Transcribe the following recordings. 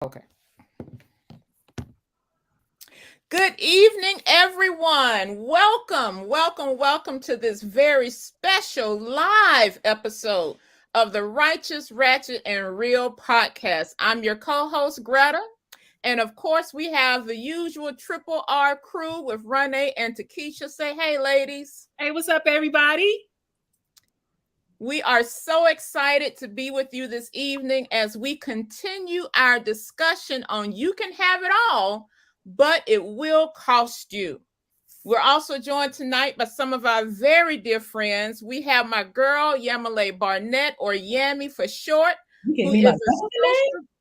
Okay. Good evening, everyone. Welcome to this very special live episode of the Righteous, Ratchet, and Real Podcast. I'm your co-host, Greta. And of course, we have the usual Triple R crew with Renee and Takesha. Say hey, ladies. Hey, what's up, everybody? We are so excited to be with you this evening as we continue our discussion on You Can Have It All, but it will cost you. We're also joined tonight by some of our very dear friends. We have my girl, Yamile Barnett, or Yammy for short. You can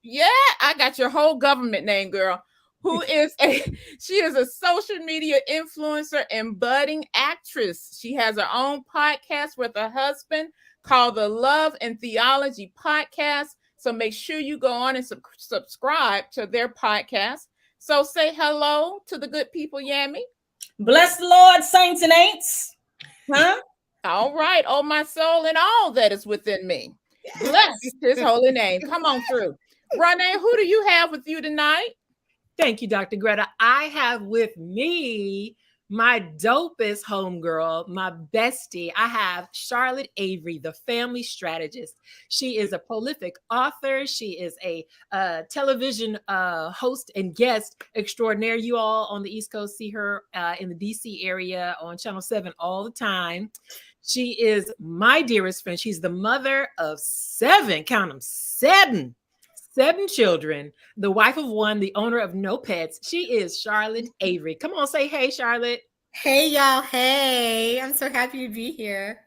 Yeah, I got your whole government name, girl. She is a social media influencer and budding actress. She has her own podcast with her husband called the Love and Theology Podcast. So make sure you go on and subscribe to their podcast. So say hello to the good people, Yammy. Bless the Lord, saints and ain'ts. Huh? All right. Oh, my soul and all that is within me. Bless his holy name. Come on through. Renee, who do you have with you tonight? Thank you, Dr. Greta. I have with me my dopest homegirl, my bestie. I have Charlotte Avery, the family strategist. She is a prolific author. She is a television host and guest extraordinaire. You all on the East Coast see her in the DC area on Channel 7 all the time. She is my dearest friend. She's the mother of 7, count them, 7 children, the wife of one, the owner of no pets. She is Charlotte Avery. Come on, say hey, Charlotte. Hey, y'all. Hey, I'm so happy to be here.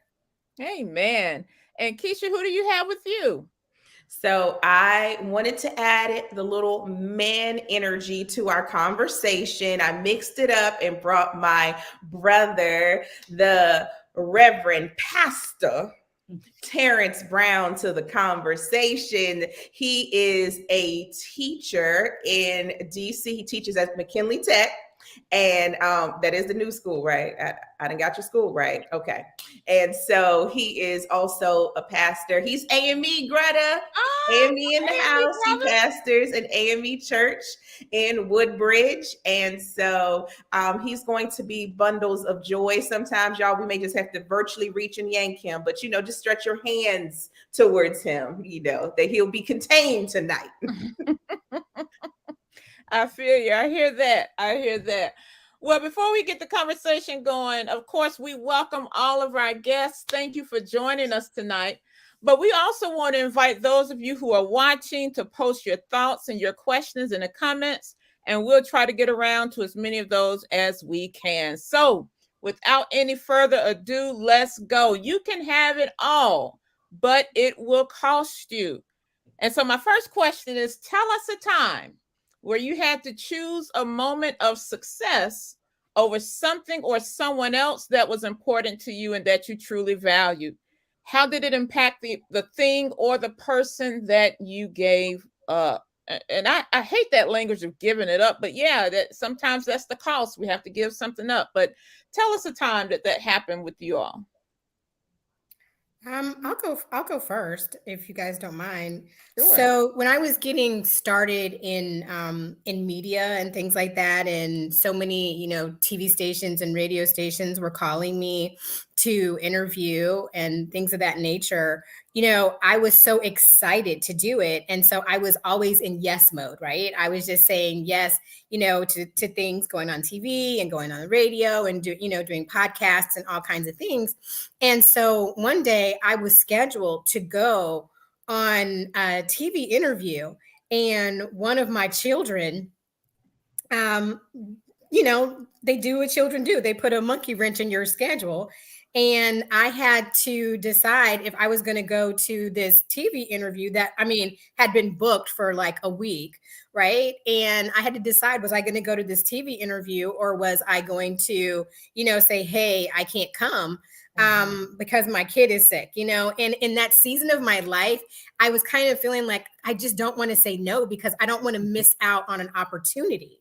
Amen. And Keisha, who do you have with you? So I wanted to add the little man energy to our conversation. I mixed it up and brought my brother, the Reverend Pastor Terrence Brown, to the conversation. He is a teacher in DC. He teaches at McKinley Tech. And that is the new school, right? I done got your school, right? Okay. And so he is also a pastor. He's AME, Greta. AME in the house. He pastors an AME church in Woodbridge. And so he's going to be bundles of joy. Sometimes, y'all, we may just have to virtually reach and yank him, but, just stretch your hands towards him, that he'll be contained tonight. I feel you. I hear that. Well, before we get the conversation going, of course, we welcome all of our guests. Thank you for joining us tonight. But we also want to invite those of you who are watching to post your thoughts and your questions in the comments, and we'll try to get around to as many of those as we can. So without any further ado, let's go. You can have it all, but it will cost you. And so my first question is, tell us a time where you had to choose a moment of success over something or someone else that was important to you and that you truly valued. How did it impact the thing or the person that you gave up? And I hate that language of giving it up, but yeah, that sometimes that's the cost. We have to give something up. But tell us a time that happened with you all. I'll go first if you guys don't mind. Sure. So when I was getting started in media and things like that, and so many, TV stations and radio stations were calling me to interview and things of that nature, I was so excited to do it. And so I was always in yes mode, right? I was just saying yes, to things going on TV and going on the radio and doing podcasts and all kinds of things. And so one day I was scheduled to go on a TV interview, and one of my children, they do what children do. They put a monkey wrench in your schedule. And I had to decide if I was going to go to this TV interview that, had been booked for like a week, right? And I had to decide, was I going to go to this TV interview, or was I going to, say, hey, I can't come because my kid is sick, and in that season of my life, I was kind of feeling like I just don't want to say no because I don't want to miss out on an opportunity.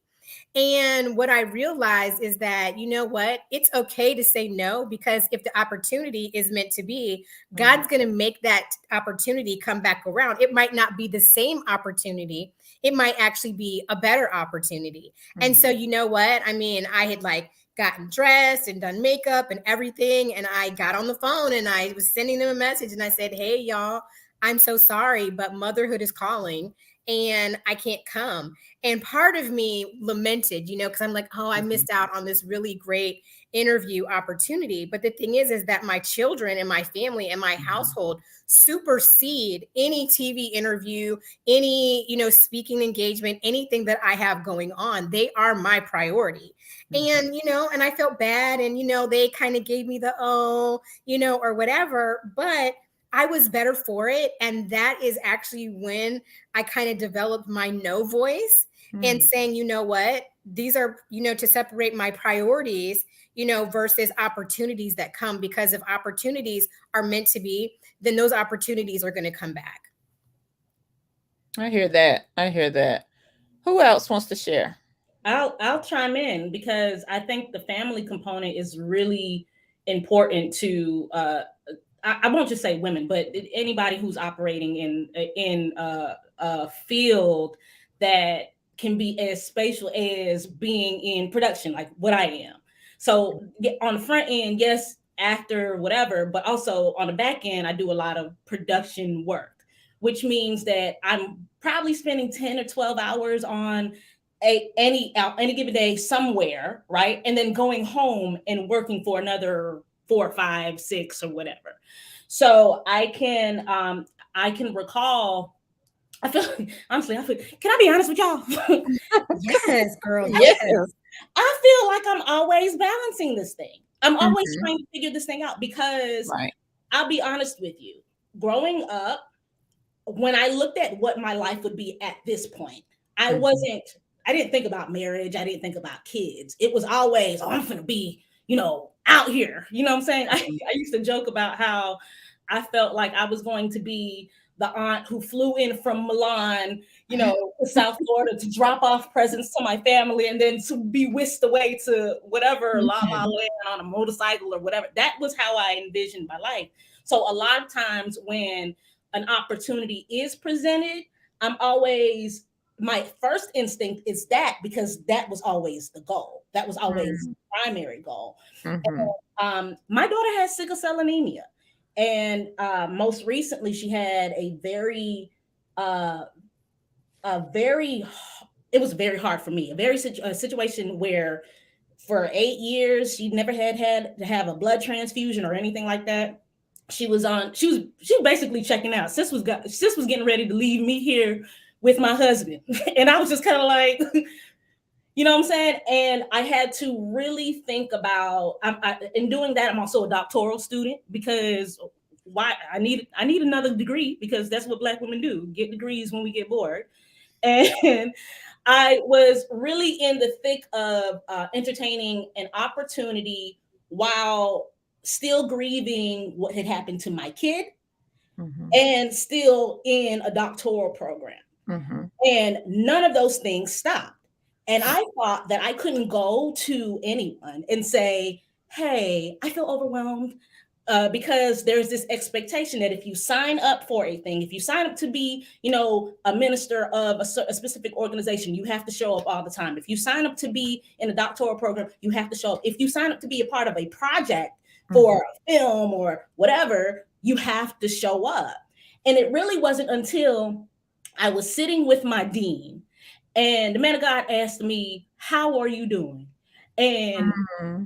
And what I realized is that, you know what? It's okay to say no, because if the opportunity is meant to be, God's going to make that opportunity come back around. It might not be the same opportunity. It might actually be a better opportunity. And so, you know what? I mean, I had like gotten dressed and done makeup and everything. And I got on the phone and I was sending them a message and I said, hey, y'all, I'm so sorry, but motherhood is calling and I can't come. And part of me lamented, you know, because I'm like, oh, I missed out on this really great interview opportunity. But the thing is that my children and my family and my household supersede any TV interview, any, you know, speaking engagement, anything that I have going on. They are my priority. And, you know, and I felt bad. And, you know, they kind of gave me the, oh, you know, or whatever. But I was better for it. And that is actually when I kind of developed my no voice and saying, you know what, these are, you know, to separate my priorities, you know, versus opportunities that come, because if opportunities are meant to be, then those opportunities are going to come back. I hear that. I hear that. Who else wants to share? I'll chime in, because I think the family component is really important to I won't just say women, but anybody who's operating in a field that can be as spatial as being in production, like what I am. So on the front end, yes, actor, whatever, but also on the back end, I do a lot of production work, which means that I'm probably spending 10 or 12 hours on any given day somewhere, right? And then going home and working for another 4, 5, 6, or whatever. So I can recall. I feel, honestly, can I be honest with y'all? Yes, girl. Yes. I feel like I'm always balancing this thing. I'm always trying to figure this thing out, because I'll be honest with you. Growing up, when I looked at what my life would be at this point, I didn't think about marriage. I didn't think about kids. It was always, oh, I'm going to be, you know, out here. You know what I'm saying? I used to joke about how I felt like I was going to be the aunt who flew in from Milan, you know, to South Florida to drop off presents to my family and then to be whisked away to whatever, La La Land on a motorcycle or whatever. That was how I envisioned my life. So a lot of times when an opportunity is presented, my first instinct is that, because that was always the goal. That was always the primary goal. And, my daughter has sickle cell anemia. And most recently, she had it was very hard for me, a situation where for 8 years, she never had to have a blood transfusion or anything like that. She was basically checking out. Sis was getting ready to leave me here with my husband. And I was just kind of like, you know what I'm saying? And I had to really think about, in doing that, I'm also a doctoral student, because why I need another degree, because that's what Black women do, get degrees when we get bored. And I was really in the thick of entertaining an opportunity while still grieving what had happened to my kid and still in a doctoral program. And none of those things stopped. And I thought that I couldn't go to anyone and say, hey, I feel overwhelmed, because there's this expectation that if you sign up for a thing, if you sign up to be, you know, a minister of a specific organization, you have to show up all the time. If you sign up to be in a doctoral program, you have to show up. If you sign up to be a part of a project for a film or whatever, you have to show up. And it really wasn't until I was sitting with my dean, and the man of God asked me, how are you doing? And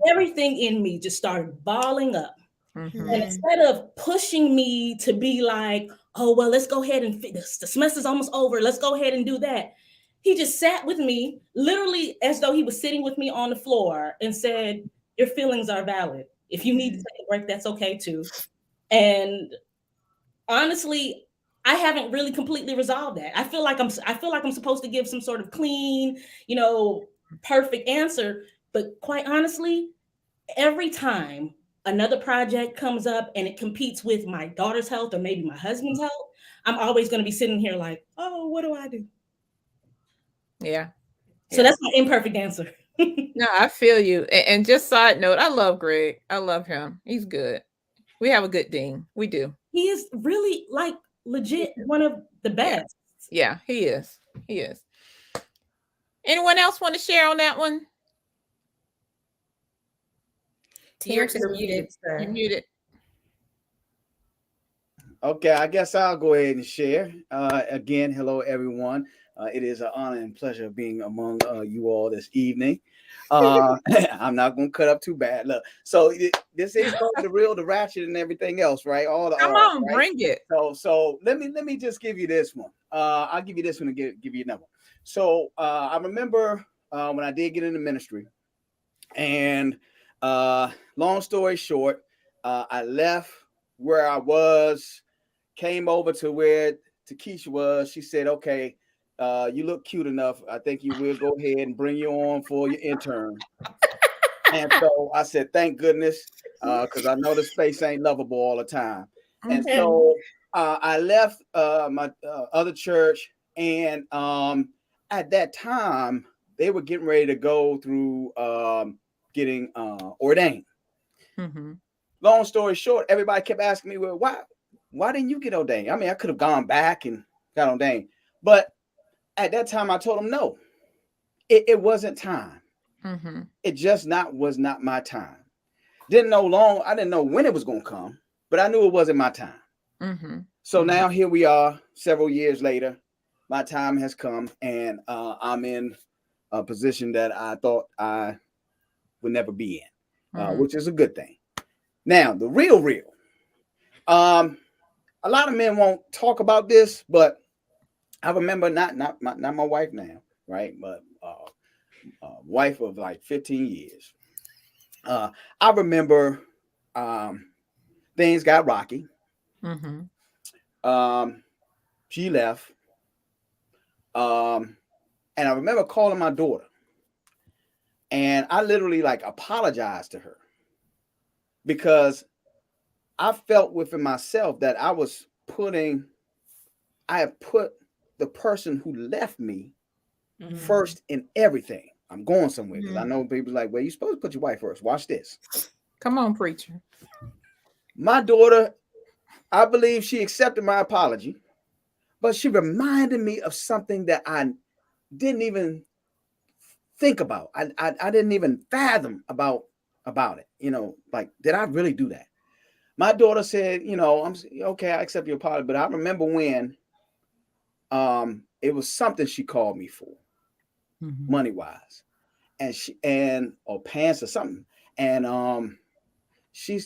everything in me just started balling up. And instead of pushing me to be like, oh, well, let's go ahead and the semester's almost over, let's go ahead and do that, he just sat with me, literally as though he was sitting with me on the floor, and said, your feelings are valid. If you need to take a break, that's okay too. And honestly, I haven't really completely resolved that. I feel like I'm supposed to give some sort of clean, you know, perfect answer. But quite honestly, every time another project comes up and it competes with my daughter's health or maybe my husband's health, I'm always going to be sitting here like, oh, what do I do? Yeah. So that's my imperfect answer. No, I feel you. And just side note, I love Greg. I love him. He's good. We have a good dean. We do. He is really like legit one of the Yeah. best. Yeah, he is. He is. Anyone else want to share on that one? Terrence is You're muted. sir. You're muted. Okay, I guess I'll go ahead and share. Again, hello everyone. It is an honor and pleasure being among you all this evening. I'm not gonna cut up too bad. Look, so this is called the real, the ratchet, and everything else, right? All the Come all, on, right? bring it. So let me just give you this one. I'll give you this one and give you another one. So I remember when I did get into ministry, and long story short, I left where I was, came over to where Takesha was. She said, okay, you look cute enough. I think you will go ahead and bring you on for your intern. And so I said, thank goodness, because I know the space ain't lovable all the time. And so I left my other church, and at that time, they were getting ready to go through getting ordained. Mm-hmm. Long story short, everybody kept asking me, well, why didn't you get ordained? I mean, I could have gone back and got ordained. But at that time, I told them no, it wasn't time. Mm-hmm. It just was not my time. I didn't know when it was going to come, but I knew it wasn't my time. Mm-hmm. So now here we are several years later. My time has come, and I'm in a position that I thought I would never be in, which is a good thing. Now, the real. A lot of men won't talk about this, but I remember not my wife now, right? But wife of like 15 years. I remember things got rocky. Mm-hmm. She left. And I remember calling my daughter, and I literally like apologized to her because I felt within myself that I have put the person who left me first in everything. I'm going somewhere because I know people like, well, you're supposed to put your wife first. Watch this. Come on, preacher. My daughter, I believe she accepted my apology, but she reminded me of something that I didn't even think about. I didn't even fathom about it. You know, like, did I really do that? My daughter said, you know, I'm okay, I accept your apology, but I remember when it was something she called me for, money wise, and or pants or something, and she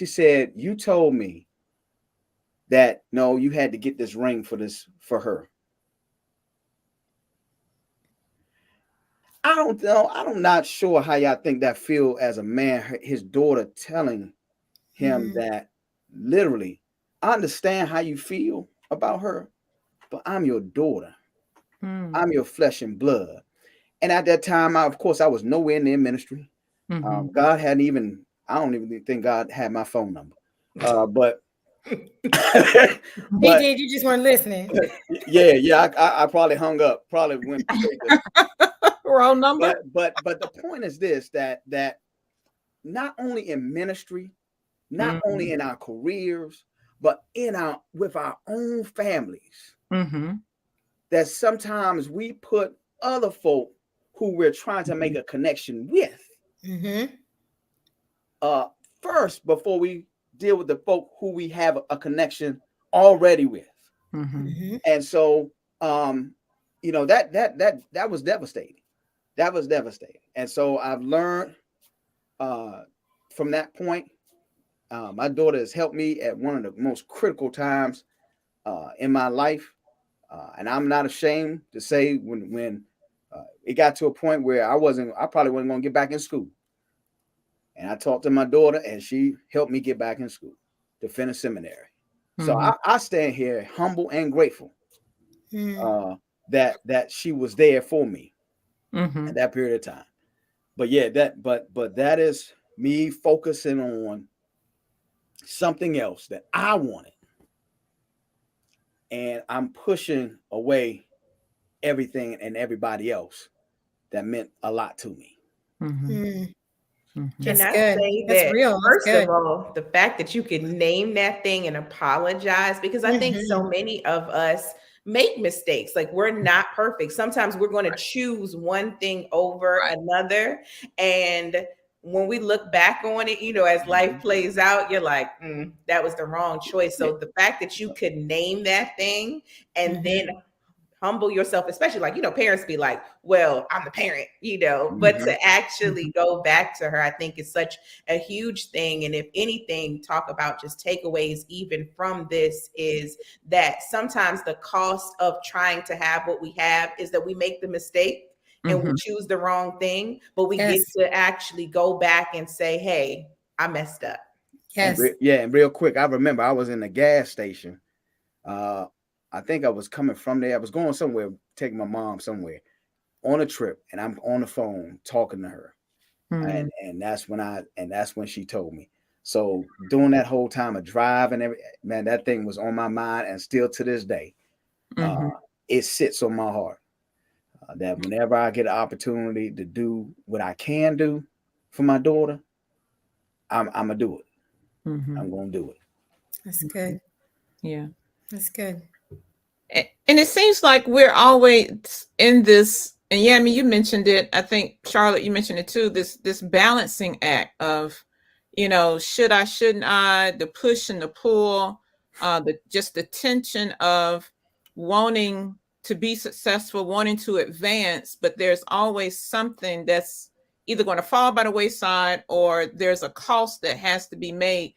said, you told me that no, you had to get this ring for her. I don't know. I'm not sure how y'all think that feel as a man, his daughter telling him that literally, I understand how you feel about her, but I'm your daughter. I'm your flesh and blood. And at that time, of course, I was nowhere near ministry. God hadn't even, I don't even think God had my phone number. But He did, you just weren't listening. yeah, I probably hung up, probably went straight to Wrong number. But the point is this, that not only in ministry, not only in our careers, but with our own families, that sometimes we put other folk who we're trying to make a connection with first before we deal with the folk who we have a connection already with. And so you know, that was devastating. That was devastating. And so I've learned from that point. My daughter has helped me at one of the most critical times in my life. And I'm not ashamed to say when it got to a point where I probably wasn't going to get back in school. And I talked to my daughter, and she helped me get back in school to finish seminary. So I stand here humble and grateful that she was there for me at that period of time. But yeah, but that is me focusing on something else that I wanted, and I'm pushing away everything and everybody else that meant a lot to me. Mm, Can that's I good. say That's that, real. That's first good. of all, the fact that you could name that thing and apologize, because I think so many of us make mistakes. Like, we're not perfect. Sometimes we're going to choose one thing over another. And when we look back on it, as life plays out, you're like, that was the wrong choice. So the fact that you could name that thing and then humble yourself, especially like, parents be like, well, I'm the parent, but to actually go back to her, I think is such a huge thing. And if anything, talk about just takeaways even from this is that sometimes the cost of trying to have what we have is that we make the mistake and we choose the wrong thing, but we get to actually go back and say, hey, I messed up. Yes. And real quick, I remember I was in the gas station. I think I was coming from there. I was going somewhere, taking my mom somewhere on a trip, and I'm on the phone talking to her. And that's when she told me. So during that whole time of driving, man, that thing was on my mind, and still to this day, it sits on my heart. That whenever I get an opportunity to do what I can do for my daughter, I'm gonna do it. I'm gonna do it. That's good. Yeah. That's good. And it seems like we're always in this, and yeah, I mean, you mentioned it. I think Charlotte, you mentioned it too. This balancing act of, should I, shouldn't I, the push and the pull, the tension of wanting to be successful, wanting to advance, but there's always something that's either going to fall by the wayside or there's a cost that has to be made.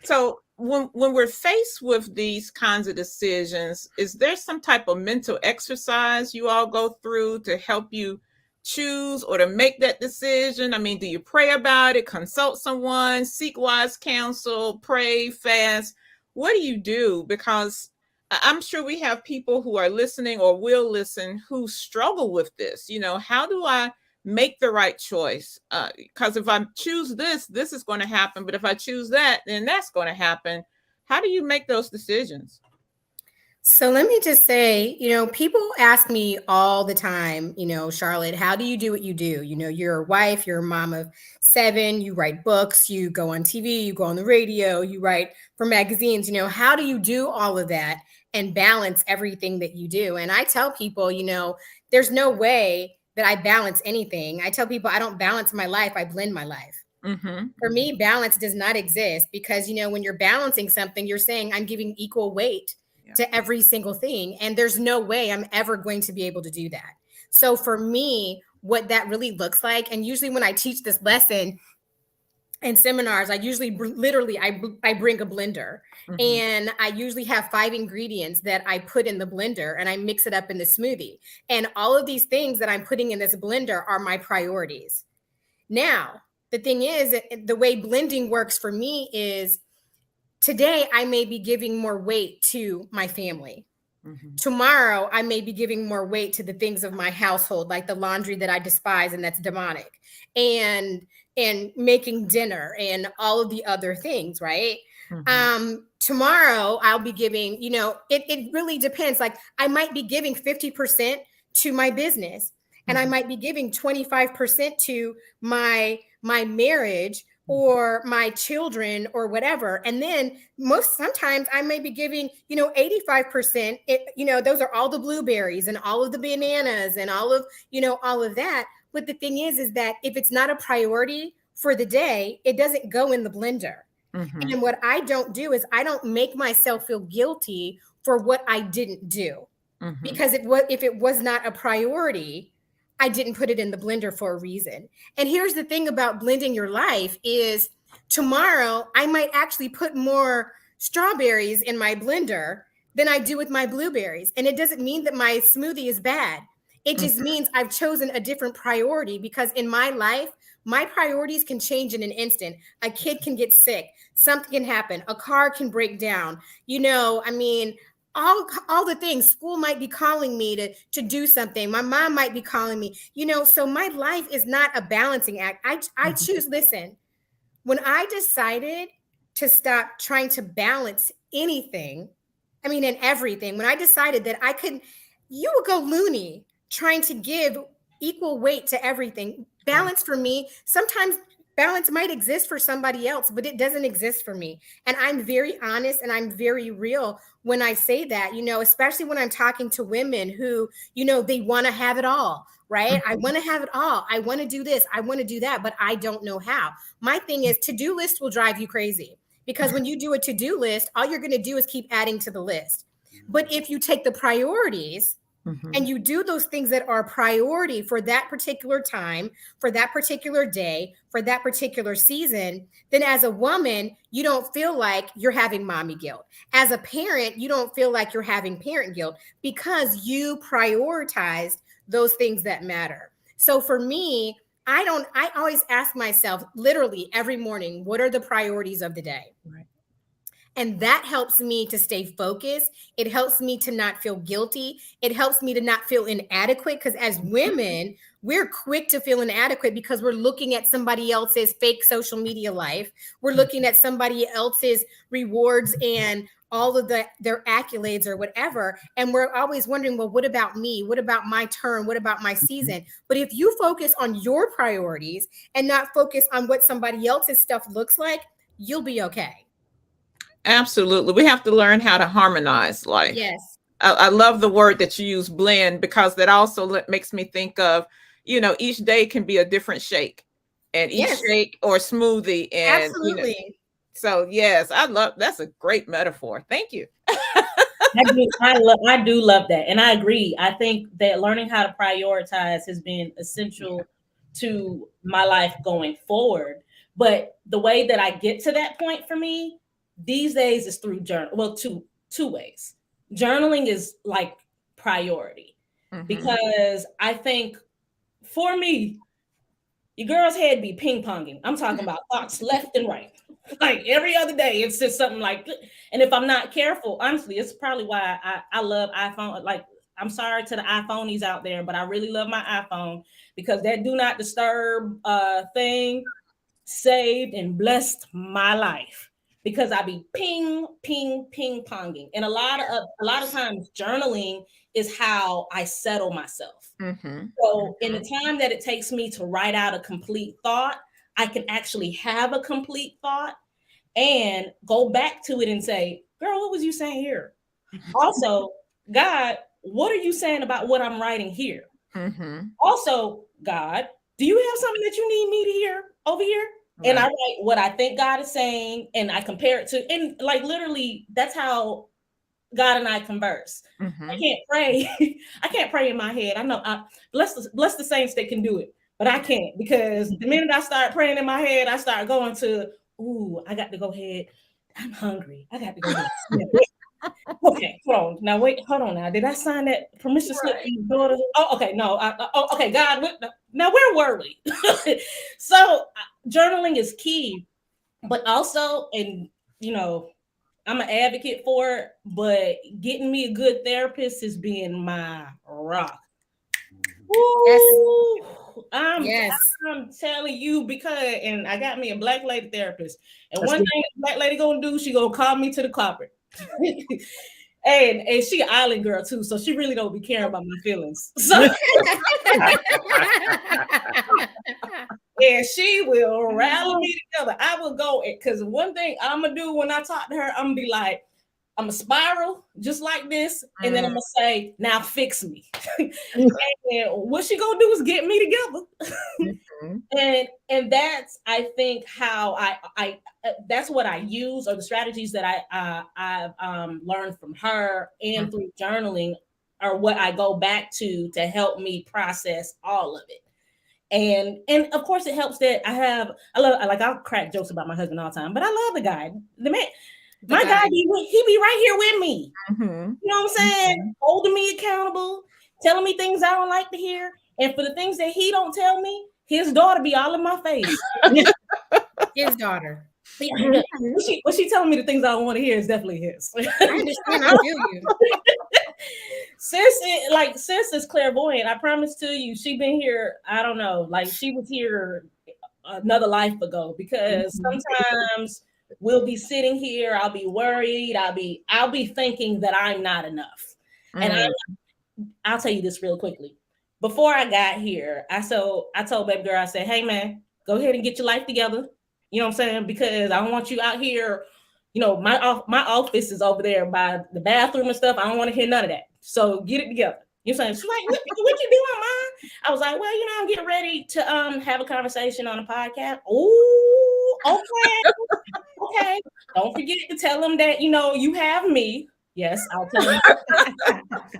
So when we're faced with these kinds of decisions, is there some type of mental exercise you all go through to help you choose or to make that decision? I mean, do you pray about it, consult someone, seek wise counsel, pray, fast? What do you do? Because I'm sure we have people who are listening or will listen who struggle with this. How do I make the right choice? Because if I choose this is going to happen. But if I choose that, then that's going to happen. How do you make those decisions? So let me just say, people ask me all the time, Charlotte, how do you do what you do? You're a wife, you're a mom of 7, you write books, you go on TV, you go on the radio, you write for magazines. How do you do all of that and balance everything that you do? And I tell people, there's no way that I balance anything. I tell people I don't balance my life, I blend my life. For me, balance does not exist because, when you're balancing something, you're saying I'm giving equal weight to every single thing. And there's no way I'm ever going to be able to do that. So for me, what that really looks like, and usually when I teach this lesson in seminars, I usually literally I bring a blender and I usually have 5 ingredients that I put in the blender and I mix it up in the smoothie. And all of these things that I'm putting in this blender are my priorities. Now, the thing is, the way blending works for me is today I may be giving more weight to my family. Tomorrow, I may be giving more weight to the things of my household, like the laundry that I despise and that's demonic, and making dinner and all of the other things, right? Tomorrow, I'll be giving, it really depends. Like I might be giving 50% to my business, and I might be giving 25% to my marriage or my children or whatever. And then sometimes I may be giving, 85%, those are all the blueberries and all of the bananas and all of, all of that. But the thing is that if it's not a priority for the day, it doesn't go in the blender. And what I don't do is I don't make myself feel guilty for what I didn't do. Because if it was not a priority, I didn't put it in the blender for a reason. And here's the thing about blending your life is tomorrow I might actually put more strawberries in my blender than I do with my blueberries. And it doesn't mean that my smoothie is bad. It just means I've chosen a different priority because in my life, my priorities can change in an instant. A kid can get sick. Something can happen. A car can break down. All the things. School might be calling me to do something. My mom might be calling me, so my life is not a balancing act. I choose, listen, when I decided to stop trying to balance anything, and everything, when I decided that you will go loony trying to give equal weight to everything. Balance for me, sometimes balance might exist for somebody else, but it doesn't exist for me. And I'm very honest and I'm very real when I say that, especially when I'm talking to women who, they want to have it all, right? I want to have it all. I want to do this. I want to do that, but I don't know how. My thing is, to-do list will drive you crazy, because when you do a to-do list, all you're going to do is keep adding to the list. But if you take the priorities and you do those things that are priority for that particular time, for that particular day, for that particular season, then as a woman, you don't feel like you're having mommy guilt. As a parent, you don't feel like you're having parent guilt, because you prioritized those things that matter. So for me, I always ask myself literally every morning, what are the priorities of the day? Right. And that helps me to stay focused. It helps me to not feel guilty. It helps me to not feel inadequate, because as women, we're quick to feel inadequate because we're looking at somebody else's fake social media life. We're looking at somebody else's rewards and all of their accolades or whatever. And we're always wondering, well, what about me? What about my turn? What about my season? But if you focus on your priorities and not focus on what somebody else's stuff looks like, you'll be okay. Absolutely. We have to learn how to harmonize life. Yes. I love the word that you use, blend, because that also makes me think of, each day can be a different shake, and each shake or smoothie. And absolutely. So yes, that's a great metaphor. Thank you. I do love that. And I agree. I think that learning how to prioritize has been essential to my life going forward. But the way that I get to that point for me these days is through journal. Well, two ways. Journaling is like priority, because I think for me, your girl's head be ping ponging. I'm talking about thoughts left and right. Like every other day, it's just something like, and if I'm not careful, honestly, it's probably why I love iPhone. Like, I'm sorry to the iPhonies out there, but I really love my iPhone, because that do not disturb thing saved and blessed my life. Because I be ping ponging, and a lot of times journaling is how I settle myself. So in the time that it takes me to write out a complete thought, I can actually have a complete thought and go back to it and say, "Girl, what was you saying here?" Also, God, what are you saying about what I'm writing here? Also, God, do you have something that you need me to hear over here? And I write what I think God is saying, and I compare it to, and like literally, that's how God and I converse. I can't pray. I can't pray in my head. I know, bless the saints that can do it, but I can't, because the minute I start praying in my head, I start going to, ooh, I got to go ahead. I'm hungry. I got to go ahead. Okay, hold on. Now, wait, hold on. Now, did I sign that permission slip for your daughter? Oh, okay. No. Okay. God. Now, where were we? So, journaling is key, but also, and I'm an advocate for it, but getting me a good therapist is being my rock. Ooh, I'm telling you, because, and I got me a black lady therapist, and one thing the black lady gonna do, she gonna call me to the carpet. and she an island girl too, so she really don't be caring about my feelings. So and she will rally me together. I will go, because one thing I'm gonna do when I talk to her, I'm gonna be like, I'm gonna spiral just like this, and then I'm gonna say, "Now fix me." And what she gonna do is get me together. And that's, I think, how I that's what I use, or the strategies that I've learned from her and through journaling are what I go back to help me process all of it. And of course, it helps that I'll crack jokes about my husband all the time, but I love the guy, the man. My guy, he be right here with me. You know what I'm saying? Holding me accountable, telling me things I don't like to hear. And for the things that he don't tell me, his daughter be all in my face. His daughter. What she telling me the things I don't want to hear is definitely his. I understand. I feel you. Sis is clairvoyant. I promise to you, she been here. I don't know, like she was here another life ago, because sometimes we'll be sitting here, I'll be worried, I'll be thinking that I'm not enough. And I'll tell you this real quickly. Before I got here, I told baby girl, I said, hey man, go ahead and get your life together. You know what I'm saying? Because I don't want you out here. You know, my office is over there by the bathroom and stuff. I don't want to hear none of that. So get it together. You know what I'm saying? She's like, what you doing, Mom? I was like, well, you know, I'm getting ready to have a conversation on a podcast. Oh, okay. Okay. Don't forget to tell them that, you know, you have me. Yes, I'll tell them.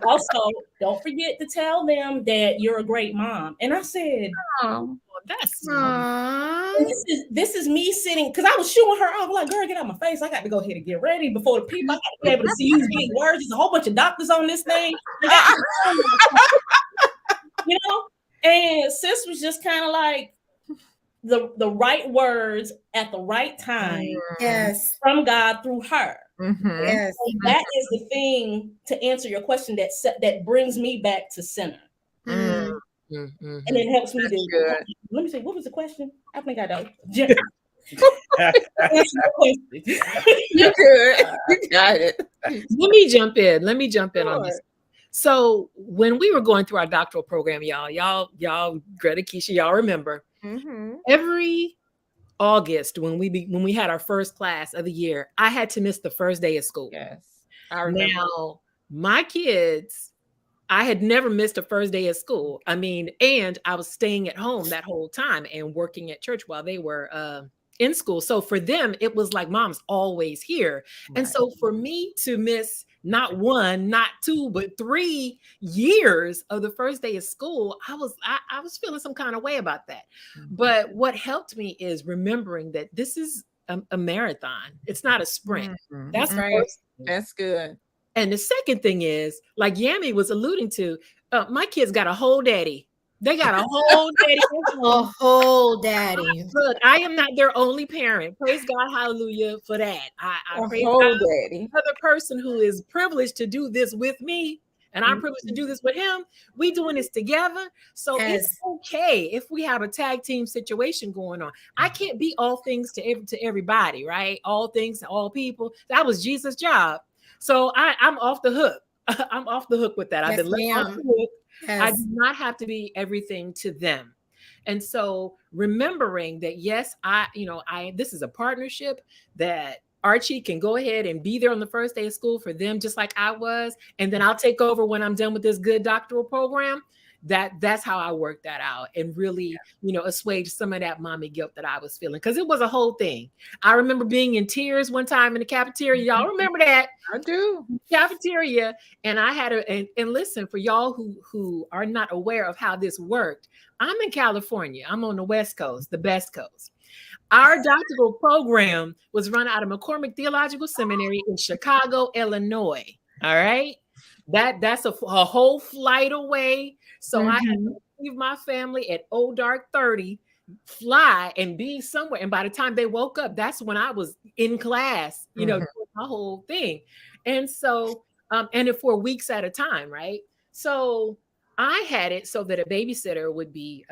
Also, don't forget to tell them that you're a great mom. And I said, Oh, that's this is me sitting, because I was shooing her off like, girl, get out of my face. I got to go ahead and get ready before the people. I got to be able to see you big words. There's a whole bunch of doctors on this thing. You know? And sis was just kind of like the right words at the right time. Yes. From God through her. Mm-hmm. Yes. So that is the thing, to answer your question, that brings me back to center. Mm. Mm-hmm. And it helps me That's to good. let me see, what was the question? I think I know. Answer the question. You're good. You got it. Let me jump in on this. Sure. So when we were going through our doctoral program, y'all, Greta, Keisha, y'all remember Mm-hmm. every August when we had our first class of the year, I had to miss the first day of school. Yes, I remember. Now, my kids, I had never missed a first day of school. I mean, and I was staying at home that whole time and working at church while they were in school. So for them, it was like Mom's always here. And so for me to miss not one, not two, but 3 years of the first day of school, I was feeling some kind of way about that. Mm-hmm. But what helped me is remembering that this is a marathon. It's not a sprint. Mm-hmm. That's the Right. first thing. That's good. And the second thing is, like Yami was alluding to, my kids got a whole daddy. They got a whole daddy. A whole daddy. Look, I am not their only parent. Praise God, hallelujah for that. I praise whole God daddy. for the person who is privileged to do this with me, and I'm privileged to do this with him. We doing this together. So it's okay if we have a tag team situation going on. I can't be all things to everybody, right? All things to all people. That was Jesus' job. So I'm off the hook. I'm off the hook with that. I've been let off the hook. Yes. I do not have to be everything to them. And so remembering that, yes, this is a partnership, that Archie can go ahead and be there on the first day of school for them, just like I was. And then I'll take over when I'm done with this good doctoral program. That's how I worked that out and really, assuage some of that mommy guilt that I was feeling, because it was a whole thing. I remember being in tears one time in the cafeteria. Y'all remember that? I do. Cafeteria. And I had and listen, for y'all who are not aware of how this worked, I'm in California. I'm on the West Coast, the best coast. Our doctoral program was run out of McCormick Theological Seminary in Chicago, Illinois. All right. That's a whole flight away. So I had to leave my family at dark 30, fly and be somewhere. And by the time they woke up, that's when I was in class, doing my whole thing. And so, and for weeks at a time, right? So I had it so that a babysitter would be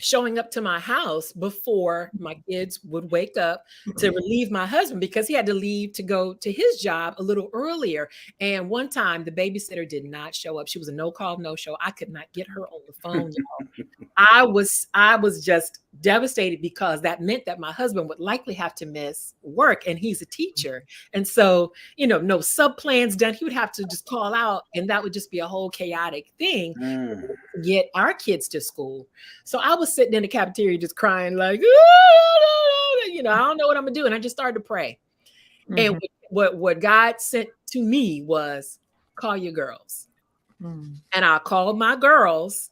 showing up to my house before my kids would wake up to relieve my husband, because he had to leave to go to his job a little earlier. And one time the babysitter did not show up. She was a no call, no show. I could not get her on the phone, y'all. I was just devastated, because that meant that my husband would likely have to miss work, and he's a teacher. And so, no sub plans done. He would have to just call out, and that would just be a whole chaotic thing to get our kids to school. So I was sitting in the cafeteria just crying like, I don't know what I'm gonna do. And I just started to pray. And what God sent to me was, call your girls. And I called my girls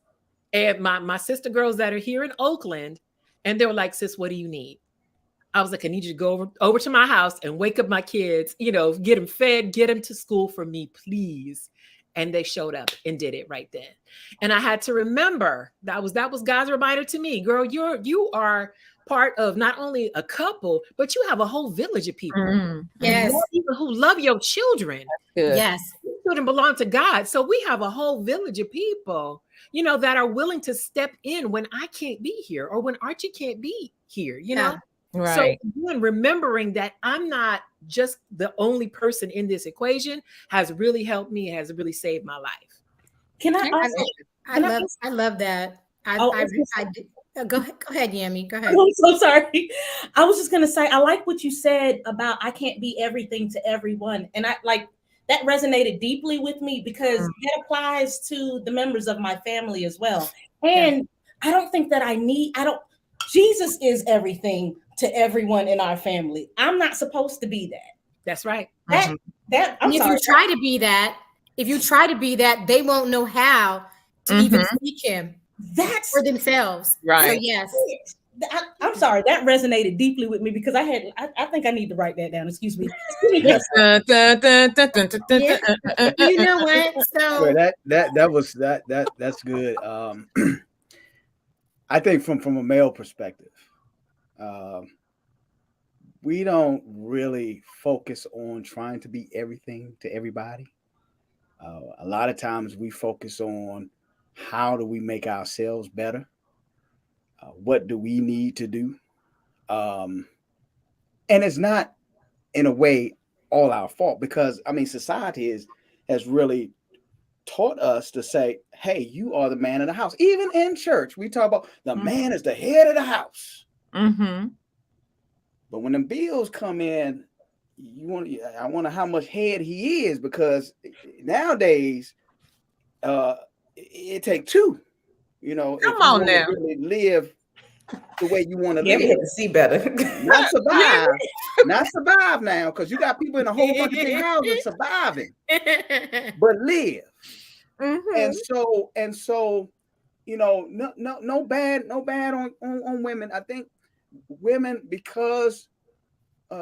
and my sister girls that are here in Oakland. And they were like, sis, what do you need? I was like, I need you to go over to my house and wake up my kids, get them fed, get them to school for me, please. And they showed up and did it right then. And I had to remember that was God's reminder to me, girl, you are part of not only a couple, but you have a whole village of people. Yes. People who love your children. Good. Yes. Your children belong to God. So we have a whole village of people, that are willing to step in when I can't be here, or when Archie can't be here, Right. So again, remembering that I'm not just the only person in this equation has really helped me, has really saved my life. Can I I, also? I Can I love also, I love that. oh, I was gonna I do. Go ahead, Yami. Go ahead. I'm so sorry. I was just gonna say I like what you said about I can't be everything to everyone, and I like that resonated deeply with me because that applies to the members of my family as well. And I don't think that I don't. Jesus is everything to everyone in our family. I'm not supposed to be that. That's right. That that I'm And if sorry. you try to be that, they won't know how to even seek him That's for themselves. Right. So yes. I'm sorry, that resonated deeply with me because I think I need to write that down. Excuse me. Yes. Yeah. You know what? So So that's good. I think from a male perspective, um, we don't really focus on trying to be everything to everybody. A lot of times we focus on how do we make ourselves better? What do we need to do? Um, and it's not in a way all our fault because I mean society has really taught us to say, hey, you are the man of the house. Even in church, we talk about the man is the head of the house. But when the bills come in, I wonder how much head he is because nowadays it take two. You know, Come if you on want now. to really live the way you want to Yeah, we live, have to see better. not survive, not survive now, because you got people in a whole bunch of big houses surviving, but live. And so, you know, no bad on women. I think women because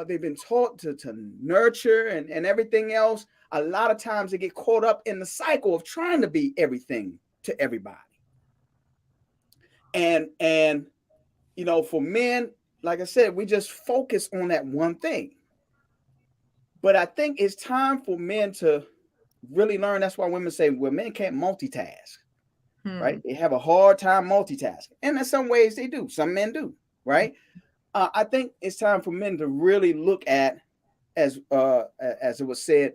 they've been taught to nurture and everything else. A lot of times they get caught up in the cycle of trying to be everything to everybody. And you know, for men, like I said, we just focus on that one thing. But I think it's time for men to really learn. That's why women say, well, men can't multitask, right? They have a hard time multitasking. And in some ways they do. Some men do, right? I think it's time for men to really look at, as it was said,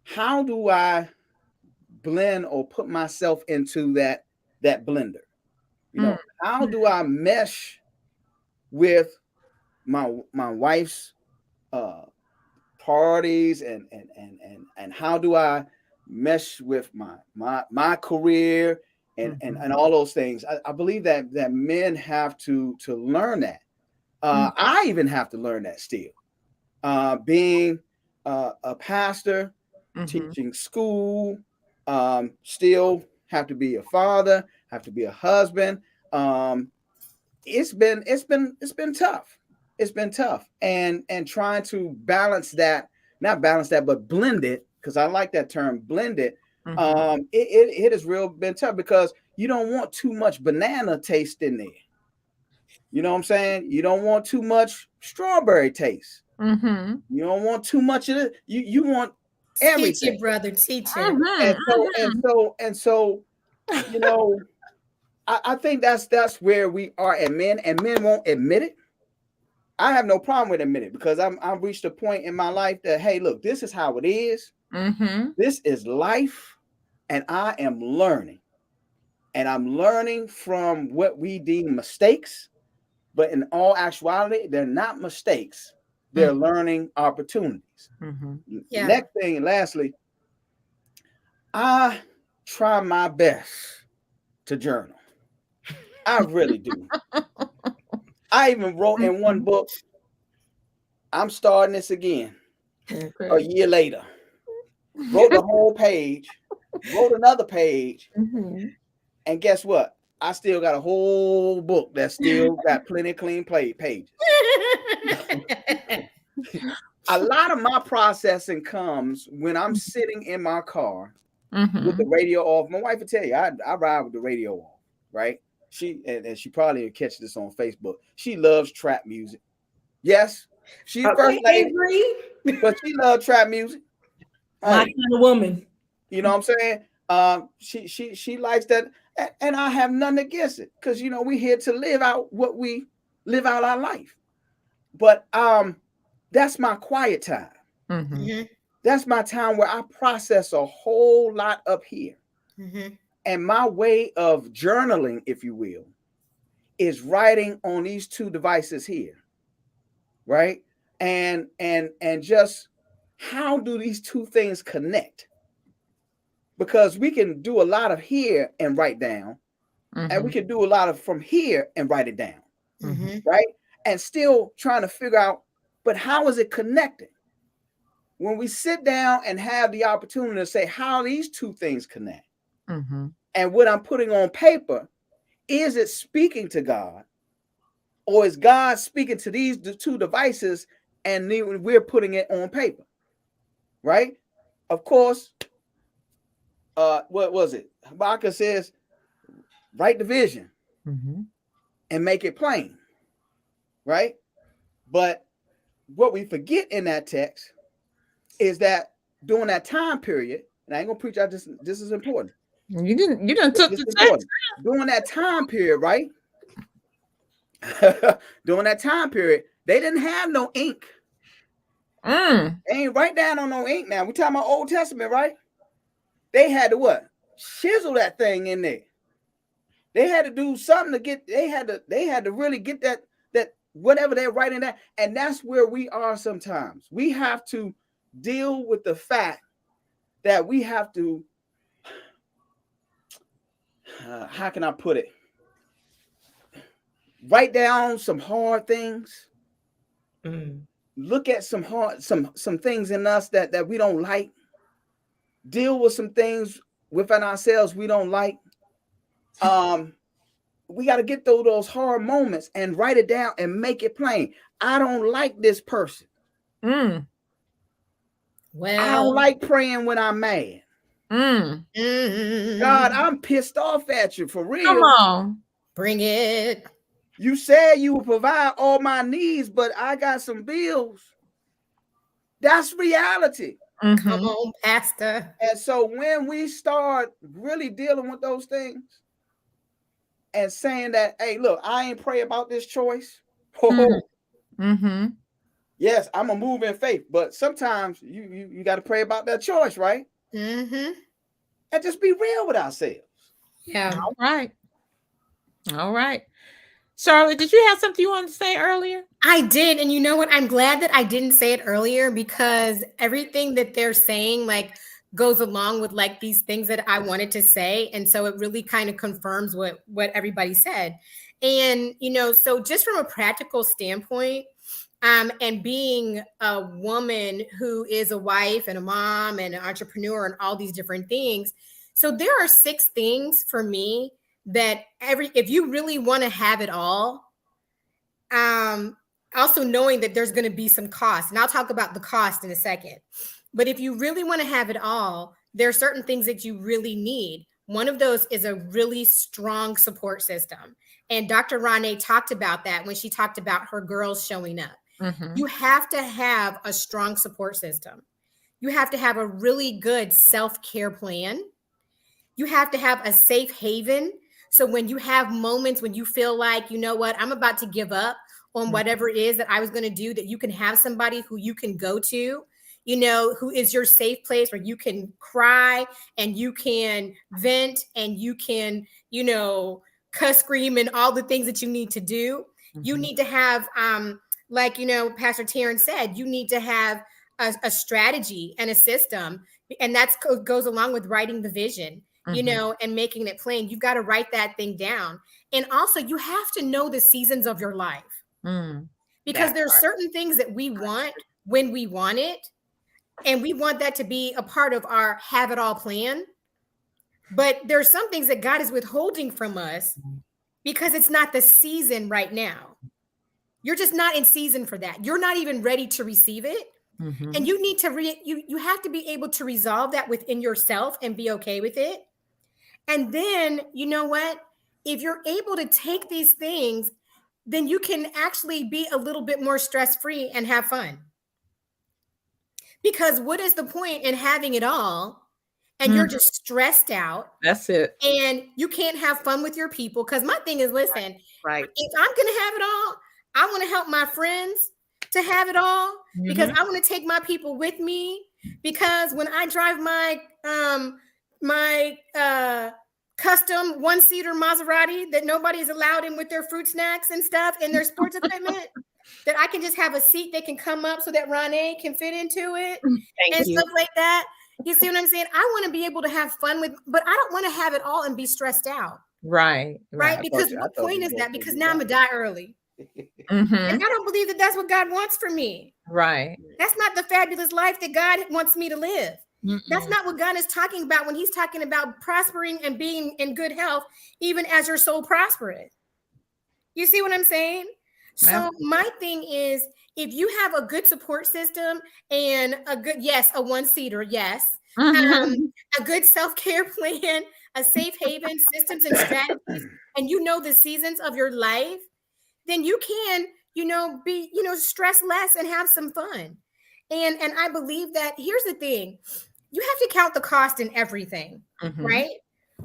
how do I blend or put myself into that blender? You know, how do I mesh with my wife's priorities and how do I mesh with my career and all those things? I believe that men have to learn that. I even have to learn that still. Being a pastor, teaching school, still have to be a father, have to be a husband. It's been tough. It's been tough, and trying to balance that, not balance that, but blend it, because I like that term, blend it. It has real been tough because you don't want too much banana taste in there. You know what I'm saying? You don't want too much strawberry taste. You don't want too much of it. You want everything. Teach it, brother. Teach it. And so, you know, I think that's where we are at men, and men won't admit it. I have no problem with admitting it because I've reached a point in my life that, hey, look, this is how it is. This is life, and I am learning. And I'm learning from what we deem mistakes, but in all actuality, they're not mistakes. They're learning opportunities. Yeah. Next thing, and lastly, I try my best to journal. I really do. I even wrote in one book, I'm starting this again a year later. Wrote the whole page, wrote another page, and guess what? I still got a whole book that still got plenty of clean pages. A lot of my processing comes when I'm sitting in my car with the radio off. My wife will tell you, I ride with the radio off, right? She she probably will catch this on Facebook. She loves trap music. Yes, she's first lady, but she loves trap music. My kind of woman. You know what I'm saying? She likes that, and I have nothing against it because you know we're here to live out our life. But that's my quiet time. That's my time where I process a whole lot up here. And my way of journaling, if you will, is writing on these two devices here, right? And just how do these two things connect? Because we can do a lot of here and write down, and we can do a lot of from here and write it down, right? And still trying to figure out, but how is it connected? When we sit down and have the opportunity to say how these two things connect, and what I'm putting on paper, is it speaking to God, or is God speaking to these two devices and we're putting it on paper, right? Of course, what was it? Habakkuk says, write the vision and make it plain, right? But what we forget in that text is that during that time period, and I ain't gonna preach out this is important. You didn't took the text. During that time period, right? During that time period, they didn't have no ink. They ain't write down on no ink now. We talking about Old Testament, right? They had to what? Chisel that thing in there. They had to do something to get, they had to really get that whatever they're writing that. And that's where we are sometimes. We have to deal with the fact that we have to, how can I put it? Write down some hard things. Look at some things in us that we don't like. Deal with some things within ourselves we don't like. We got to get through those hard moments and write it down and make it plain. I don't like this person. Well, I don't like praying when I'm mad. God, I'm pissed off at you for real. Come on. Bring it. You said you would provide all my needs, but I got some bills. That's reality. Come on, Pastor. And so when we start really dealing with those things and saying that, hey, look, I ain't pray about this choice. Yes, I'm a move in faith, but sometimes you got to pray about that choice, right? And just be real with ourselves. Yeah. All right. Charlotte, did you have something you wanted to say earlier? I did. And you know what? I'm glad that I didn't say it earlier, because everything that they're saying goes along with these things that I wanted to say. And so it really kind of confirms what everybody said. And, so just from a practical standpoint, and being a woman who is a wife and a mom and an entrepreneur and all these different things. So there are 6 things for me that if you really want to have it all, also knowing that there's going to be some cost, and I'll talk about the cost in a second, but if you really want to have it all, there are certain things that you really need. One of those is a really strong support system. And Dr. Renee talked about that when she talked about her girls showing up. You have to have a strong support system. You have to have a really good self-care plan. You have to have a safe haven. So when you have moments when you feel like, you know what, I'm about to give up on whatever it is that I was going to do, that you can have somebody who you can go to, who is your safe place where you can cry and you can vent and you can, cuss, scream, and all the things that you need to do. You need to have, Pastor Taryn said, you need to have a strategy and a system. And that goes along with writing the vision. And making it plain. You've got to write that thing down. And also you have to know the seasons of your life, because there's certain things that we want when we want it. And we want that to be a part of our have it all plan. But there's some things that God is withholding from us because it's not the season right now. You're just not in season for that. You're not even ready to receive it. And you need to you have to be able to resolve that within yourself and be okay with it. And then, you know what? If you're able to take these things, then you can actually be a little bit more stress-free and have fun. Because what is the point in having it all and you're just stressed out? That's it. And you can't have fun with your people. Because my thing is, listen, Right. if I'm going to have it all, I want to help my friends to have it all, because I want to take my people with me. Because when I drive my custom one-seater Maserati that nobody's allowed in with their fruit snacks and stuff and their sports equipment, that I can just have a seat they can come up so that Ronnie can fit into it and stuff like that. You see what I'm saying? I want to be able to have fun with, but I don't want to have it all and be stressed out. Right. Right? Because what point is that? Because now I'm going to die early. And I don't believe that that's what God wants for me. Right. That's not the fabulous life that God wants me to live. That's not what God is talking about when he's talking about prospering and being in good health, even as your soul prospereth. You see what I'm saying? So my thing is, if you have a good support system and a good, a one-seater, a good self-care plan, a safe haven, systems and strategies, and you know the seasons of your life, then you can, be, stress less and have some fun. And I believe that here's the thing. You have to count the cost in everything, right?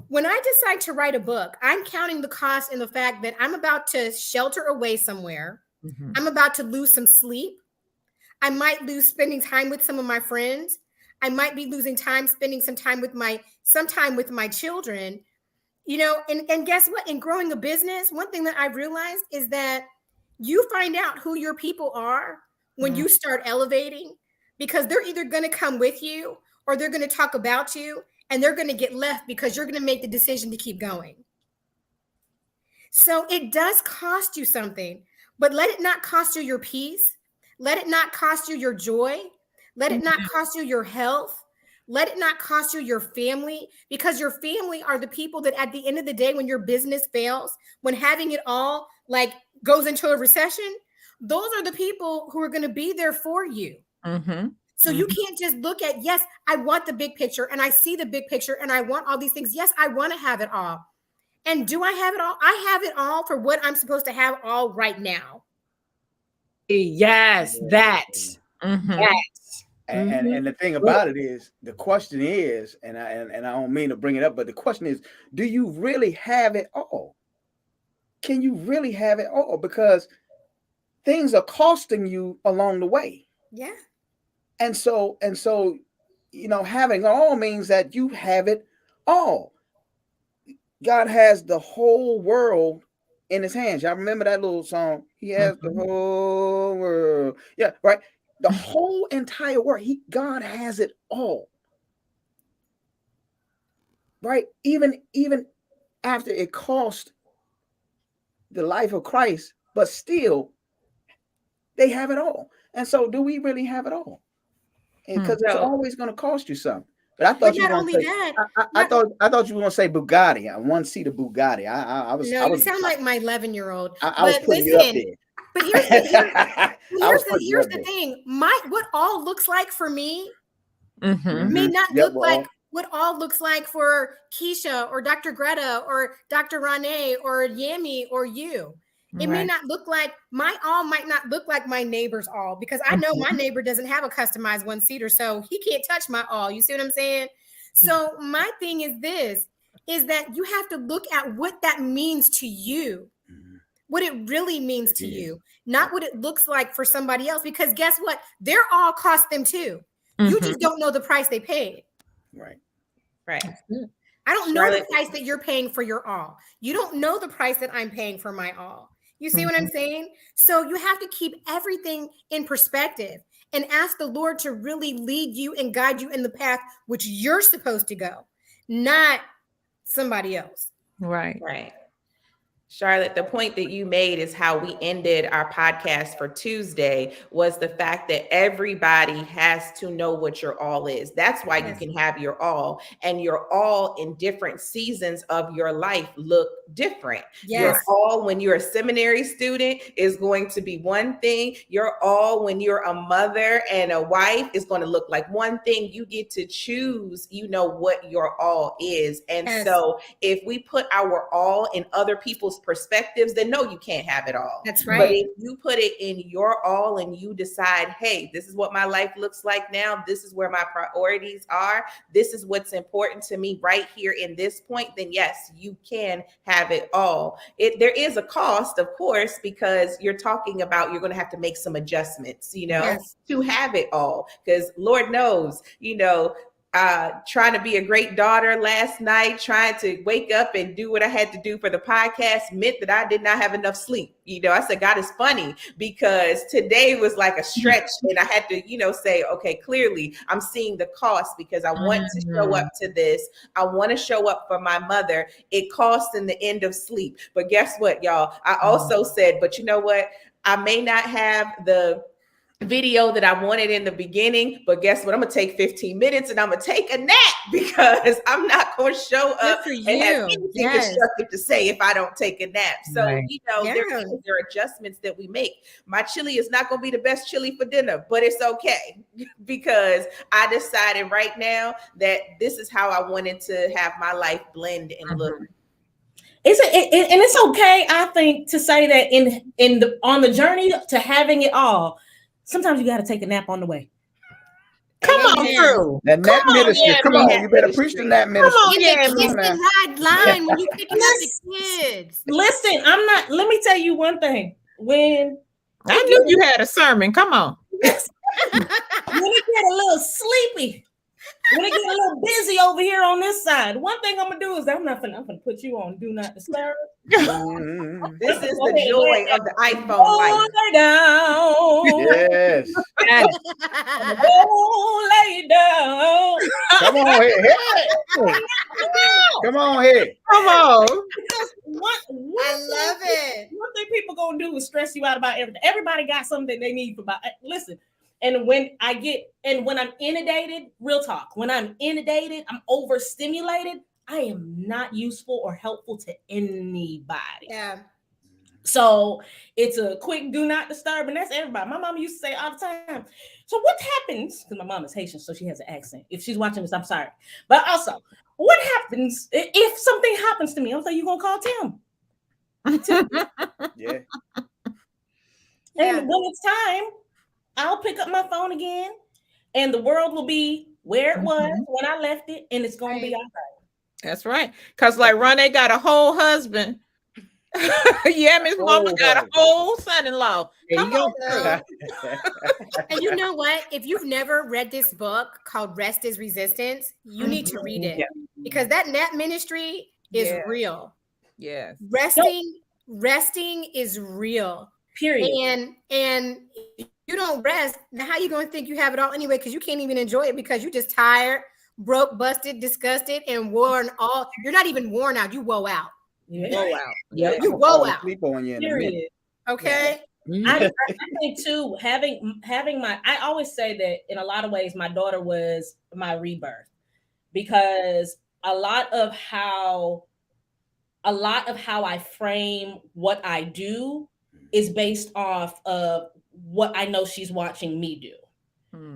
When I decide to write a book, I'm counting the cost in the fact that I'm about to shelter away somewhere. I'm about to lose some sleep. I might lose spending time with some of my friends. I might be losing time spending some time with my children, and guess what? In growing a business, one thing that I've realized is that you find out who your people are when you start elevating, because they're either going to come with you or they're going to talk about you, and they're going to get left because you're going to make the decision to keep going. So it does cost you something, but let it not cost you your peace. Let it not cost you your joy. Let it not cost you your health. Let it not cost you your family, because your family are the people that at the end of the day, when your business fails, when having it all like goes into a recession, those are the people who are going to be there for you. So you can't just look at, yes, I want the big picture and I see the big picture and I want all these things. Yes, I want to have it all. And do I have it all? I have it all for what I'm supposed to have all right now. Yes, that. And the thing about it is, the question is, and I don't mean to bring it up, but the question is, do you really have it all? Can you really have it all? Because things are costing you along the way. Yeah. And so, having all means that you have it all. God has the whole world in his hands. Y'all remember that little song? He has the whole world. Yeah, right. The whole entire world. God has it all. Right? Even after it cost the life of Christ, but still they have it all. And so do we really have it all? Because it's always going to cost you something. But I thought you were going to say, I thought you were going to say Bugatti. I want to see the Bugatti. You sound like my 11-year-old. I was putting you up there. But here's the thing. What all looks like for me may not look like what all looks like for Keisha or Dr. Greta or Dr. Renee or Yami or you. It may not look like my all might not look like my neighbor's all, because I know my neighbor doesn't have a customized one-seater, so he can't touch my all. You see what I'm saying? So my thing is that you have to look at what that means to you, what it really means to you, not what it looks like for somebody else, because guess what? Their all cost them too. You just don't know the price they paid. Right. I don't know the price that you're paying for your all. You don't know the price that I'm paying for my all. You see what I'm saying? So you have to keep everything in perspective and ask the Lord to really lead you and guide you in the path which you're supposed to go, not somebody else. Right. Charlotte, the point that you made is how we ended our podcast for Tuesday, was the fact that everybody has to know what your all is. That's why you can have your all, and your all in different seasons of your life look different. Your all when you're a seminary student is going to be one thing. Your all when you're a mother and a wife is going to look like one thing. You get to choose, what your all is. And so if we put our all in other people's perspectives, then no, you can't have it all. That's right. But if you put it in your all and you decide, hey, this is what my life looks like now, this is where my priorities are, this is what's important to me right here in this point, then yes, you can have it all. There is a cost, of course, because you're talking about, you're going to have to make some adjustments, to have it all, because Lord knows, trying to be a great daughter last night, trying to wake up and do what I had to do for the podcast meant that I did not have enough sleep. I said, God is funny, because today was like a stretch and I had to, say, okay, clearly I'm seeing the cost, because I want to show up to this. I want to show up for my mother. It costs in the end of sleep. But guess what, y'all? I also said, but you know what? I may not have the video that I wanted in the beginning, but guess what? I'm gonna take 15 minutes and I'm gonna take a nap, because I'm not gonna show up and have anything constructive to say if I don't take a nap. So there are adjustments that we make. My chili is not gonna be the best chili for dinner, but it's okay, because I decided right now that this is how I wanted to have my life blend and look. And it's okay, I think, to say that on the journey to having it all, sometimes you got to take a nap on the way. Come on through. That nap ministry. Come on, you better preach the nap ministry. It's the hard line when you picking up the kids. Listen, let me tell you one thing. When I knew you had a sermon. Come on. When it get a little sleepy, when it get a little busy over here on this side, one thing I'm gonna do is I'm gonna put you on Do Not Disturb. This is the joy of the iPhone life. Yes. Lay down. Come on here. Come on here. Come on. I love it. One thing people gonna do is stress you out about everything. Everybody got something that they need listen. And when I'm inundated, real talk, when I'm inundated, I'm overstimulated, I am not useful or helpful to anybody. Yeah. So it's a quick do not disturb, and that's everybody. My mama used to say all the time. So what happens, because my mom is Haitian, so she has an accent. If she's watching this, I'm sorry. But also, what happens if something happens to me? I'm like, you gonna call Tim? Yeah. And when it's time, I'll pick up my phone again, and the world will be where it was when I left it, and it's going to be all right. That's right. Because like Ronnie got a whole husband. Yeah, Miss Mama got a whole son-in-law. Come on. And you know what? If you've never read this book called Rest is Resistance, you need to read it, because that nap ministry is real. Yes. Resting is real. Period. And you don't rest, now how you going to think you have it all anyway? Because you can't even enjoy it, because you're just tired, broke, busted, disgusted, and worn all. You're not even worn out. You woe out. Woe out. Yeah, you woe out. Sleep on you in a Period. minute. Okay. I think too, having I always say that in a lot of ways, my daughter was my rebirth, because a lot of how I frame what I do is based off of what I know she's watching me do.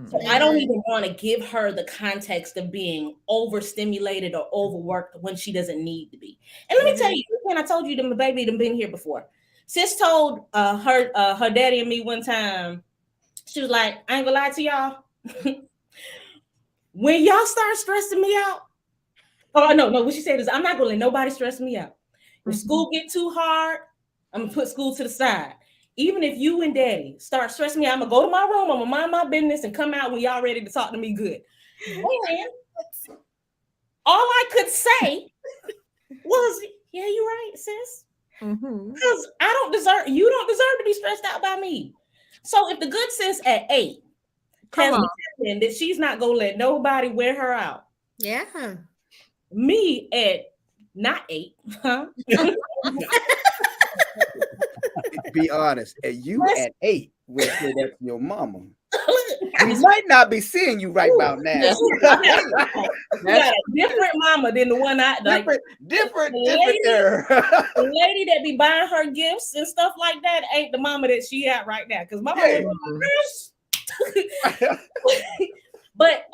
So I don't even want to give her the context of being overstimulated or overworked when she doesn't need to be. And let me tell you, when I told you the baby done been here before. Sis told her daddy and me one time, she was like, I ain't gonna lie to y'all. When y'all start stressing me out, no, what she said is, I'm not gonna let nobody stress me out. If school get too hard, I'm gonna put school to the side. Even if you and daddy start stressing me out, I'm gonna go to my room, I'm gonna mind my business and come out when y'all ready to talk to me good. And all I could say was, yeah, you're right, sis. Because you don't deserve to be stressed out by me. So if the good sis at 8 has determined that she's not gonna let nobody wear her out. Yeah. Me at not 8, huh? Be honest, you at 8 will say that to your mama. We might not be seeing you right about now. You got a different mama than the one I like. Different The lady that be buying her gifts and stuff like that ain't the mama that she at right now. Because my mama But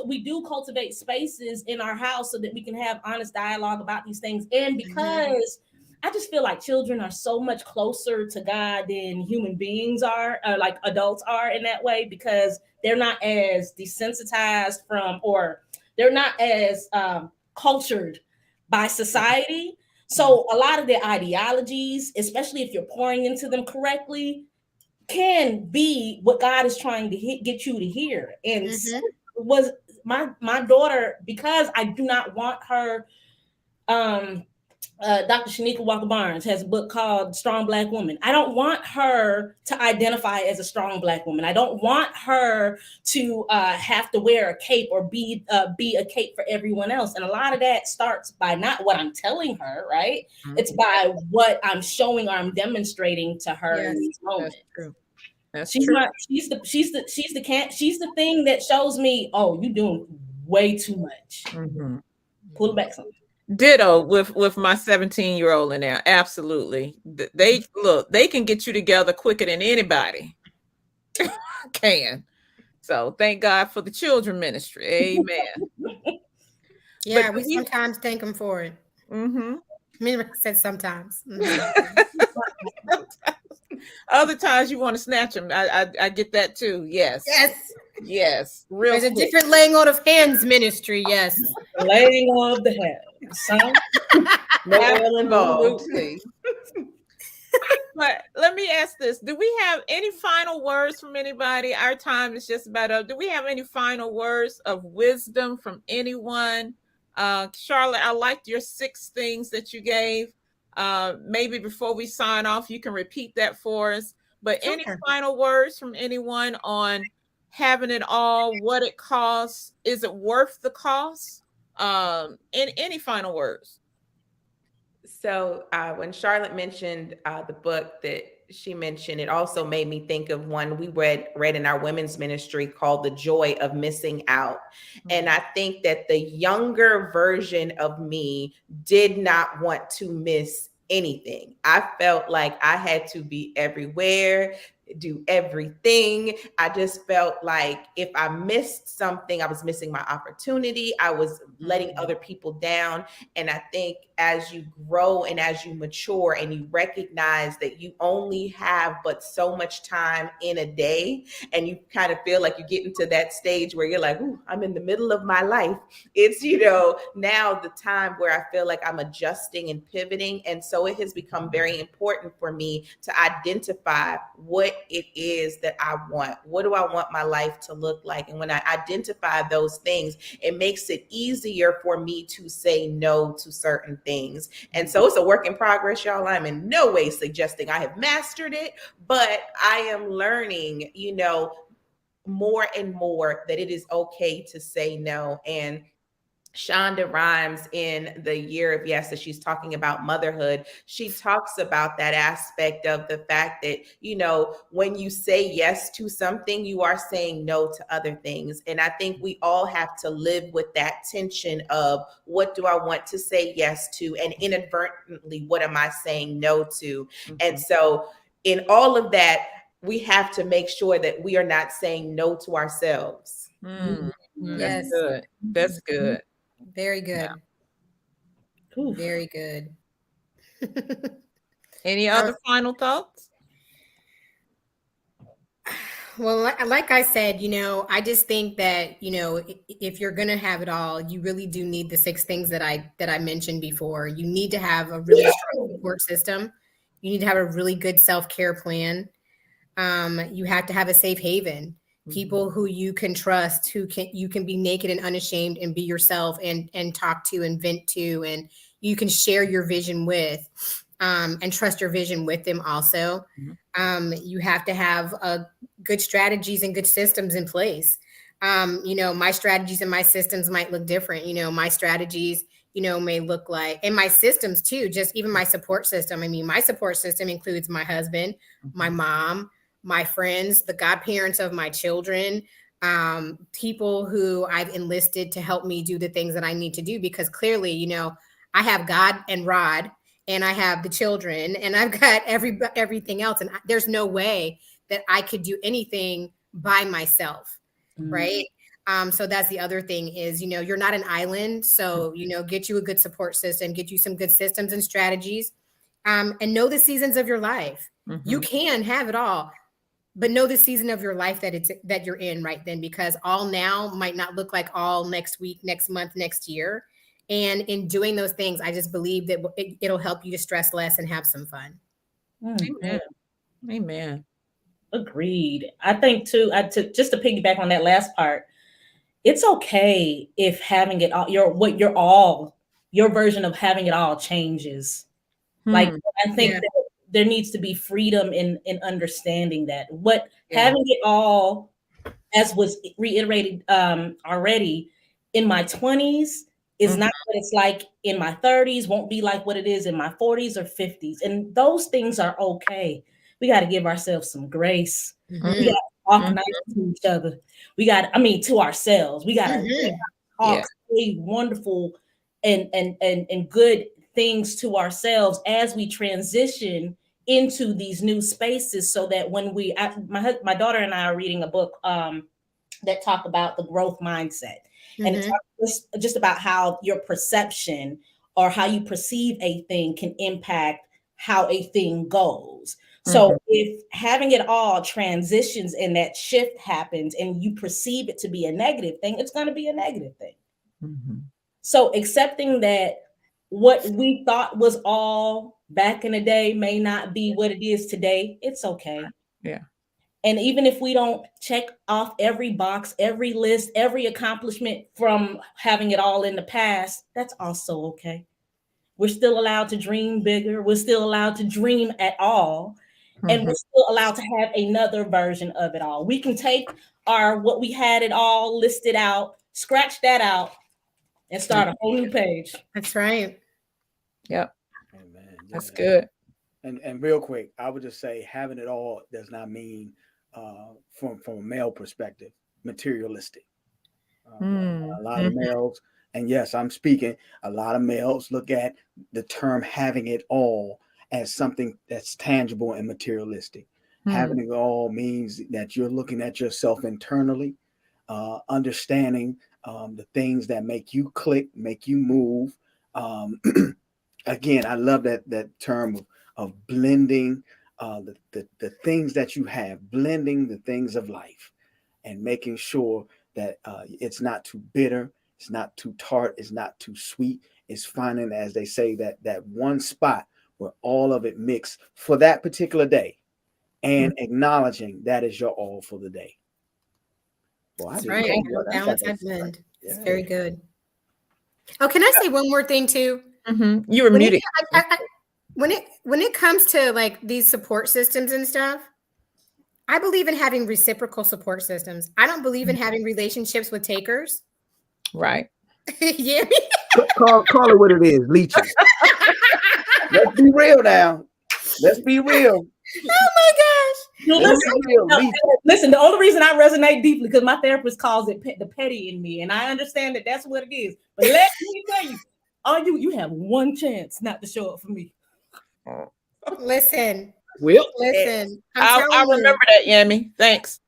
we do cultivate spaces in our house so that we can have honest dialogue about these things. And because I just feel like children are so much closer to God than human beings are, like adults are in that way, because they're not as desensitized from, or they're not as cultured by society. So a lot of their ideologies, especially if you're pouring into them correctly, can be what God is trying to get you to hear. And my daughter, because I do not want her. Dr. Shanika Walker Barnes has a book called Strong Black Woman. I don't want her to identify as a strong Black woman. I don't want her to have to wear a cape or be a cape for everyone else. And a lot of that starts by not what I'm telling her, right? Mm-hmm. It's by what I'm showing or I'm demonstrating to her in these moments. That's true. That's she's true. She's the thing that shows me, oh, you're doing way too much. Mm-hmm. Pull it back some. Ditto with my 17-year-old in there. Absolutely. They can get you together quicker than anybody can. So thank God for the children ministry. Amen. Yeah, we sometimes thank them for it. Mm-hmm. I mean, I said sometimes. Mm-hmm. Other times you want to snatch them. I get that too. Yes. Yes. Real There's a different laying on of hands ministry. Yes. Laying on of the hands. No oil involved. But let me ask this. Do we have any final words from anybody? Our time is just about up. Do we have any final words of wisdom from anyone? Charlotte, I liked your 6 things that you gave. Maybe before we sign off, you can repeat that for us. But any final words from anyone on having it all, what it costs? Is it worth the cost? Any final words? So when Charlotte mentioned the book that she mentioned, it also made me think of one we read in our women's ministry called The Joy of Missing Out. Mm-hmm. And I think that the younger version of me did not want to miss anything. I felt like I had to be everywhere, do everything. I just felt like if I missed something, I was missing my opportunity. I was letting other people down. And I think as you grow and as you mature and you recognize that you only have but so much time in a day, and you kind of feel like you get into that stage where you're like, ooh, I'm in the middle of my life. It's, now the time where I feel like I'm adjusting and pivoting. And so it has become very important for me to identify what it is that I want. What do I want my life to look like? And when I identify those things, it makes it easier for me to say no to certain things. And so it's a work in progress, y'all. I'm in no way suggesting I have mastered it, but I am learning, more and more that it is okay to say no. And Shonda Rhimes, in The Year of Yes, that she's talking about motherhood, she talks about that aspect of the fact that, when you say yes to something, you are saying no to other things. And I think we all have to live with that tension of what do I want to say yes to? And inadvertently, what am I saying no to? Mm-hmm. And so in all of that, we have to make sure that we are not saying no to ourselves. Mm-hmm. That's good. That's good. Very good. Yeah. Very good. Any other final thoughts? Well, like I said, I just think that, if you're going to have it all, you really do need the 6 things that I mentioned before. You need to have a really strong support system. You need to have a really good self-care plan. You have to have a safe haven. People who you can trust, you can be naked and unashamed and be yourself and talk to and vent to, and you can share your vision with, and trust your vision with them also. You have to have good strategies and good systems in place. My strategies and my systems might look different. My strategies, may look like, and my systems too, just even my support system. I mean, my support system includes my husband, my mom, my friends, the godparents of my children, people who I've enlisted to help me do the things that I need to do, because clearly, I have God and Rod, and I have the children, and I've got everything else. And there's no way that I could do anything by myself. Right. So that's the other thing is, you're not an island. So, get you a good support system, get you some good systems and strategies, and know the seasons of your life. You can have it all, but know the season of your life that you're in right then, because all now might not look like all next week, next month, next year. And in doing those things, I just believe that it'll help you to stress less and have some fun. Amen. Amen. Agreed. I think too, just to piggyback on that last part, it's okay if having it all, your version of having it all changes. Like, I think that there needs to be freedom in understanding that having it all, as was reiterated already, in my 20s is not what it's like in my 30s, won't be like what it is in my 40s or 50s. And those things are okay. We got to give ourselves some grace. We got to talk nice to each other. To ourselves. We got to talk really wonderful and good things to ourselves as we transition into these new spaces, so that when my daughter and I are reading a book that talk about the growth mindset. And it's just about how your perception or how you perceive a thing can impact how a thing goes. So if having it all transitions and that shift happens and you perceive it to be a negative thing, it's going to be a negative thing. So accepting that what we thought was all back in the day may not be what it is today, it's okay. Yeah. And even if we don't check off every box, every list, every accomplishment from having it all in the past, that's also okay. We're still allowed to dream bigger. We're still allowed to dream at all. And we're still allowed to have another version of it all. We can take what we had it all listed out, scratch that out, and start a whole new page. That's right. Yep. Amen. That's good. And real quick, I would just say having it all does not mean from a male perspective, materialistic. A lot of males, and yes, I'm speaking, a lot of males look at the term having it all as something that's tangible and materialistic. Having it all means that you're looking at yourself internally, understanding the things that make you click, make you move. Again, I love that term of blending the things that you have, blending the things of life, and making sure that it's not too bitter, it's not too tart, it's not too sweet. It's finding, as they say, that one spot where all of it mix for that particular day, and acknowledging that is your all for the day. Well, that's right. Balance that blend. It's very good. Oh, can I say one more thing too? You were muted. When it comes to like these support systems and stuff, I believe in having reciprocal support systems. I don't believe in having relationships with takers. Right. Yeah. Call it what it is, leeching. Let's be real now. Let's be real. Oh my gosh. Listen, the only reason I resonate deeply because my therapist calls it the petty in me, and I understand that that's what it is. But let me tell you, you have one chance not to show up for me. Listen. Listen. I'll remember that, Yami. Thanks.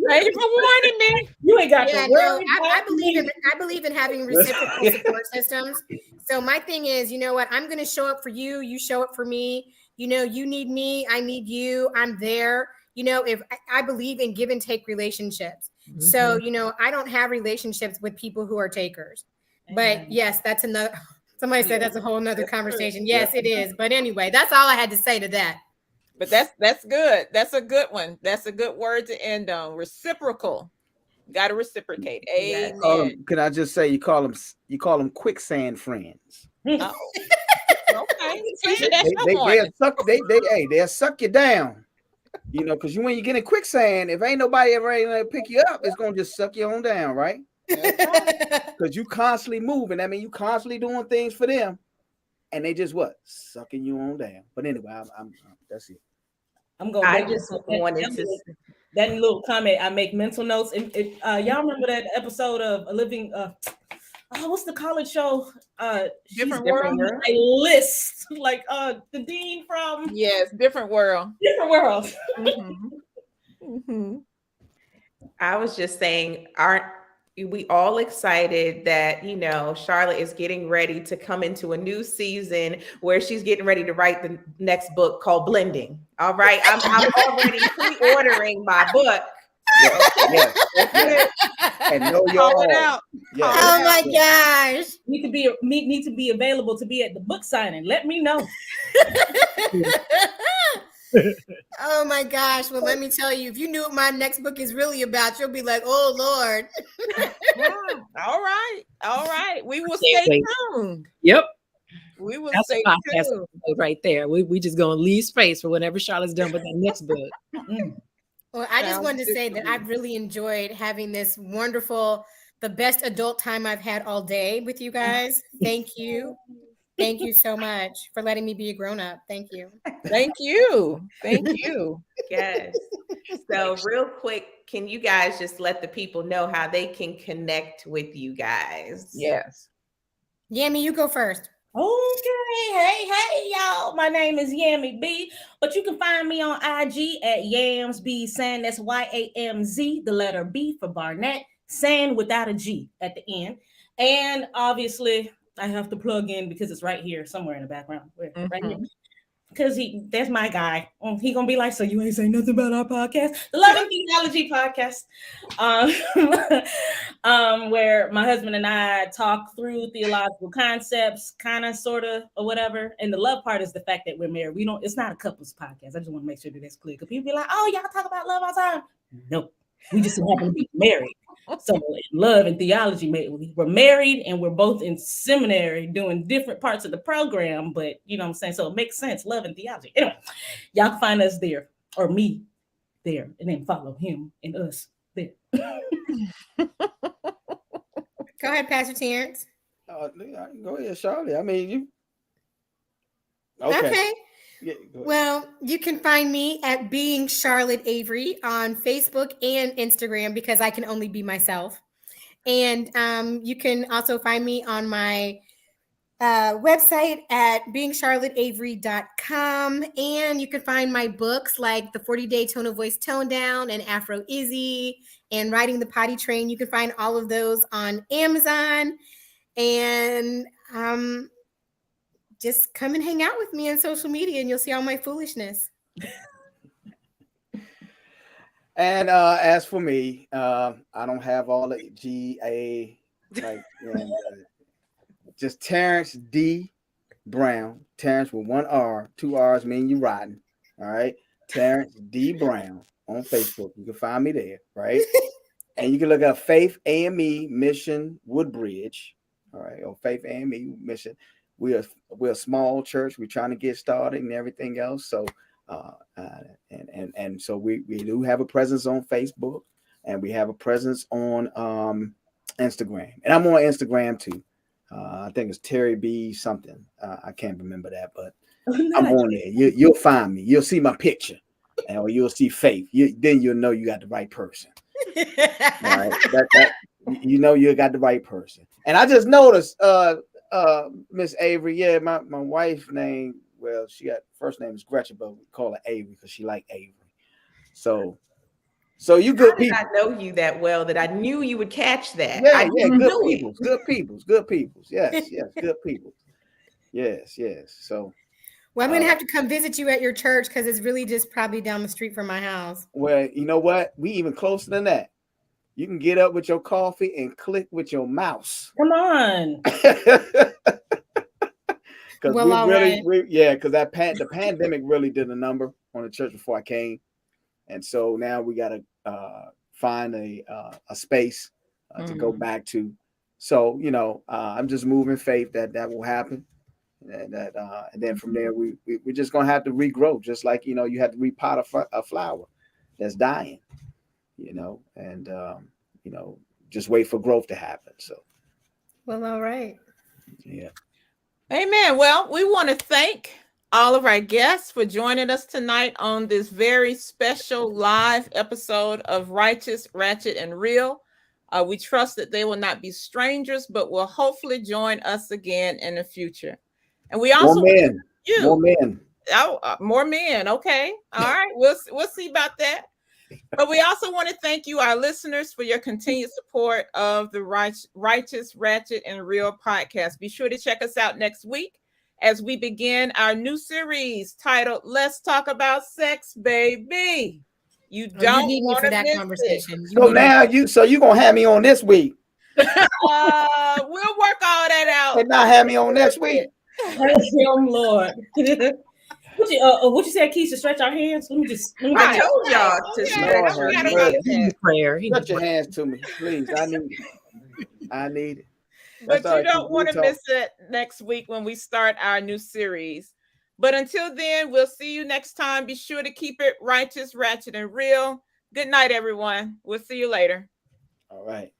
Thank you for warning me. You ain't got to worry. I believe in having reciprocal support systems. So my thing is, you know what? I'm going to show up for you. You show up for me. You know, you need me. I need you. I'm there. You know, if I believe in give and take relationships. So, you know, I don't have relationships with people who are takers. But yes, that's another. Somebody said that's a whole nother conversation. Yes, it is. But anyway, that's all I had to say to that. But that's good. That's a good one. That's a good word to end on. Reciprocal. Got to reciprocate. Amen. Can I just say you call them quicksand friends? Oh. Okay. They'll suck you down. You know, because when you get in quicksand, if ain't nobody ever able to pick you up, it's gonna just suck you on down, right? Because you constantly moving. I mean, you constantly doing things for them, and they just sucking you on down. But anyway, I'm that's it. I just wanted to that little comment. I make mental notes. Y'all remember that episode of A Living? What's the college show? Different World. A list like the dean from Different World. Different World. I was just saying, aren't we all excited that, you know, Charlotte is getting ready to come into a new season where she's getting ready to write the next book called Blending. All right. I'm already pre-ordering my book. Yes. And know your out. Yes. Oh my gosh. Need to be available to be at the book signing. Let me know. Oh my gosh. Well, let me tell you, if you knew what my next book is really about, you'll be like, oh Lord. All right. All right. We will Can't stay wait. tuned. Yep. We will That's stay a podcast tuned. episode right there. We just gonna leave space for whenever Charlotte's done with that next book. Well, I just Sounds wanted to good say to that me. I've really enjoyed having this wonderful, the best adult time I've had all day with you guys. Thank you. Thank you so much for letting me be a grown up. Thank you. Thank you. Thank you. Yes. So, real quick, can you guys just let the people know how they can connect with you guys? Yes. Yami, you go first. Okay, hey, y'all. My name is Yammy B, but you can find me on IG at Yams B San. That's YAMZ, the letter B for Barnett, San without a G at the end. And obviously, I have to plug in because it's right here, somewhere in the background. Right here. Because that's my guy. He gonna be like, so you ain't saying nothing about our podcast, the Love and Theology podcast, where my husband and I talk through theological concepts, kind of, sort of, or whatever. And the love part is the fact that we're married. We don't. It's not a couples podcast. I just want to make sure that that's clear. Because people be like, oh, y'all talk about love all the time. No, we just happen to be married. So in love and theology, we're married and we're both in seminary doing different parts of the program, but you know what I'm saying? So it makes sense, love and theology. Anyway, y'all can find us there, or me there, and then follow him and us there. Go ahead, Pastor Terrence. Go ahead, Charlie. I mean, you. Okay. Yeah, well, you can find me at Being Charlotte Avery on Facebook and Instagram because I can only be myself. And you can also find me on my website at beingcharlotteavery.com. And you can find my books like The 40-Day Tone of Voice Tone Down and Afro Izzy and Riding the Potty Train. You can find all of those on Amazon. And just come and hang out with me on social media and you'll see all my foolishness. And as for me, I don't have all the GA, like, just Terrence D. Brown. Terrence with one R, two R's mean you riding. All right. Terrence D. Brown on Facebook. You can find me there, right? And you can look up Faith AME Mission Woodbridge. All right, or Faith AME Mission. We're a small church. We're trying to get started and everything else. So and so we do have a presence on Facebook and we have a presence on Instagram. And I'm on Instagram too. I think it's Terry B something. I can't remember that, but I'm on there. You'll find me. You'll see my picture, or you'll see Faith. Then you'll know you got the right person. All right, that you know you got the right person. And I just noticed, Miss Avery. Yeah, my wife's name. Well, she got first name is Gretchen, but we call her Avery because she like Avery. So you good people. I did not know you that well that I knew you would catch that. Yeah, good peoples. Yes, good people. Yes. So. Well, I'm going to have to come visit you at your church because it's really just probably down the street from my house. Well, you know what? We even closer than that. You can get up with your coffee and click with your mouse. Come on. Because the pandemic really did a number on the church before I came. And so now we got to find a space to go back to. So, I'm just moving faith that will happen. And then from there, we're just going to have to regrow, just like, you have to repot a flower that's dying, and, just wait for growth to happen. So. Well, all right. Yeah. Amen. Well, we want to thank all of our guests for joining us tonight on this very special live episode of Righteous, Ratchet, and Real. We trust that they will not be strangers, but will hopefully join us again in the future. And we also more men. Oh, more men. Okay. All right. We'll see about that. But we also want to thank you, our listeners, for your continued support of the Righteous, Ratchet, and Real podcast. Be sure to check us out next week as we begin our new series titled "Let's Talk About Sex, Baby." You don't need me for that conversation. So now you're gonna have me on this week. We'll work all that out. And not have me on next week. Praise him, Lord. What you said, Keys, to stretch our hands? Let me I told y'all to Okay, stretch we your gotta hands. get He that. need prayer. He Stretch need your prayer. hands to me, please. I need it. I need it. But That's all you right, don't Keith, want we to talk. miss it next week when we start our new series. But until then, we'll see you next time. Be sure to keep it righteous, ratchet, and real. Good night, everyone. We'll see you later. All right.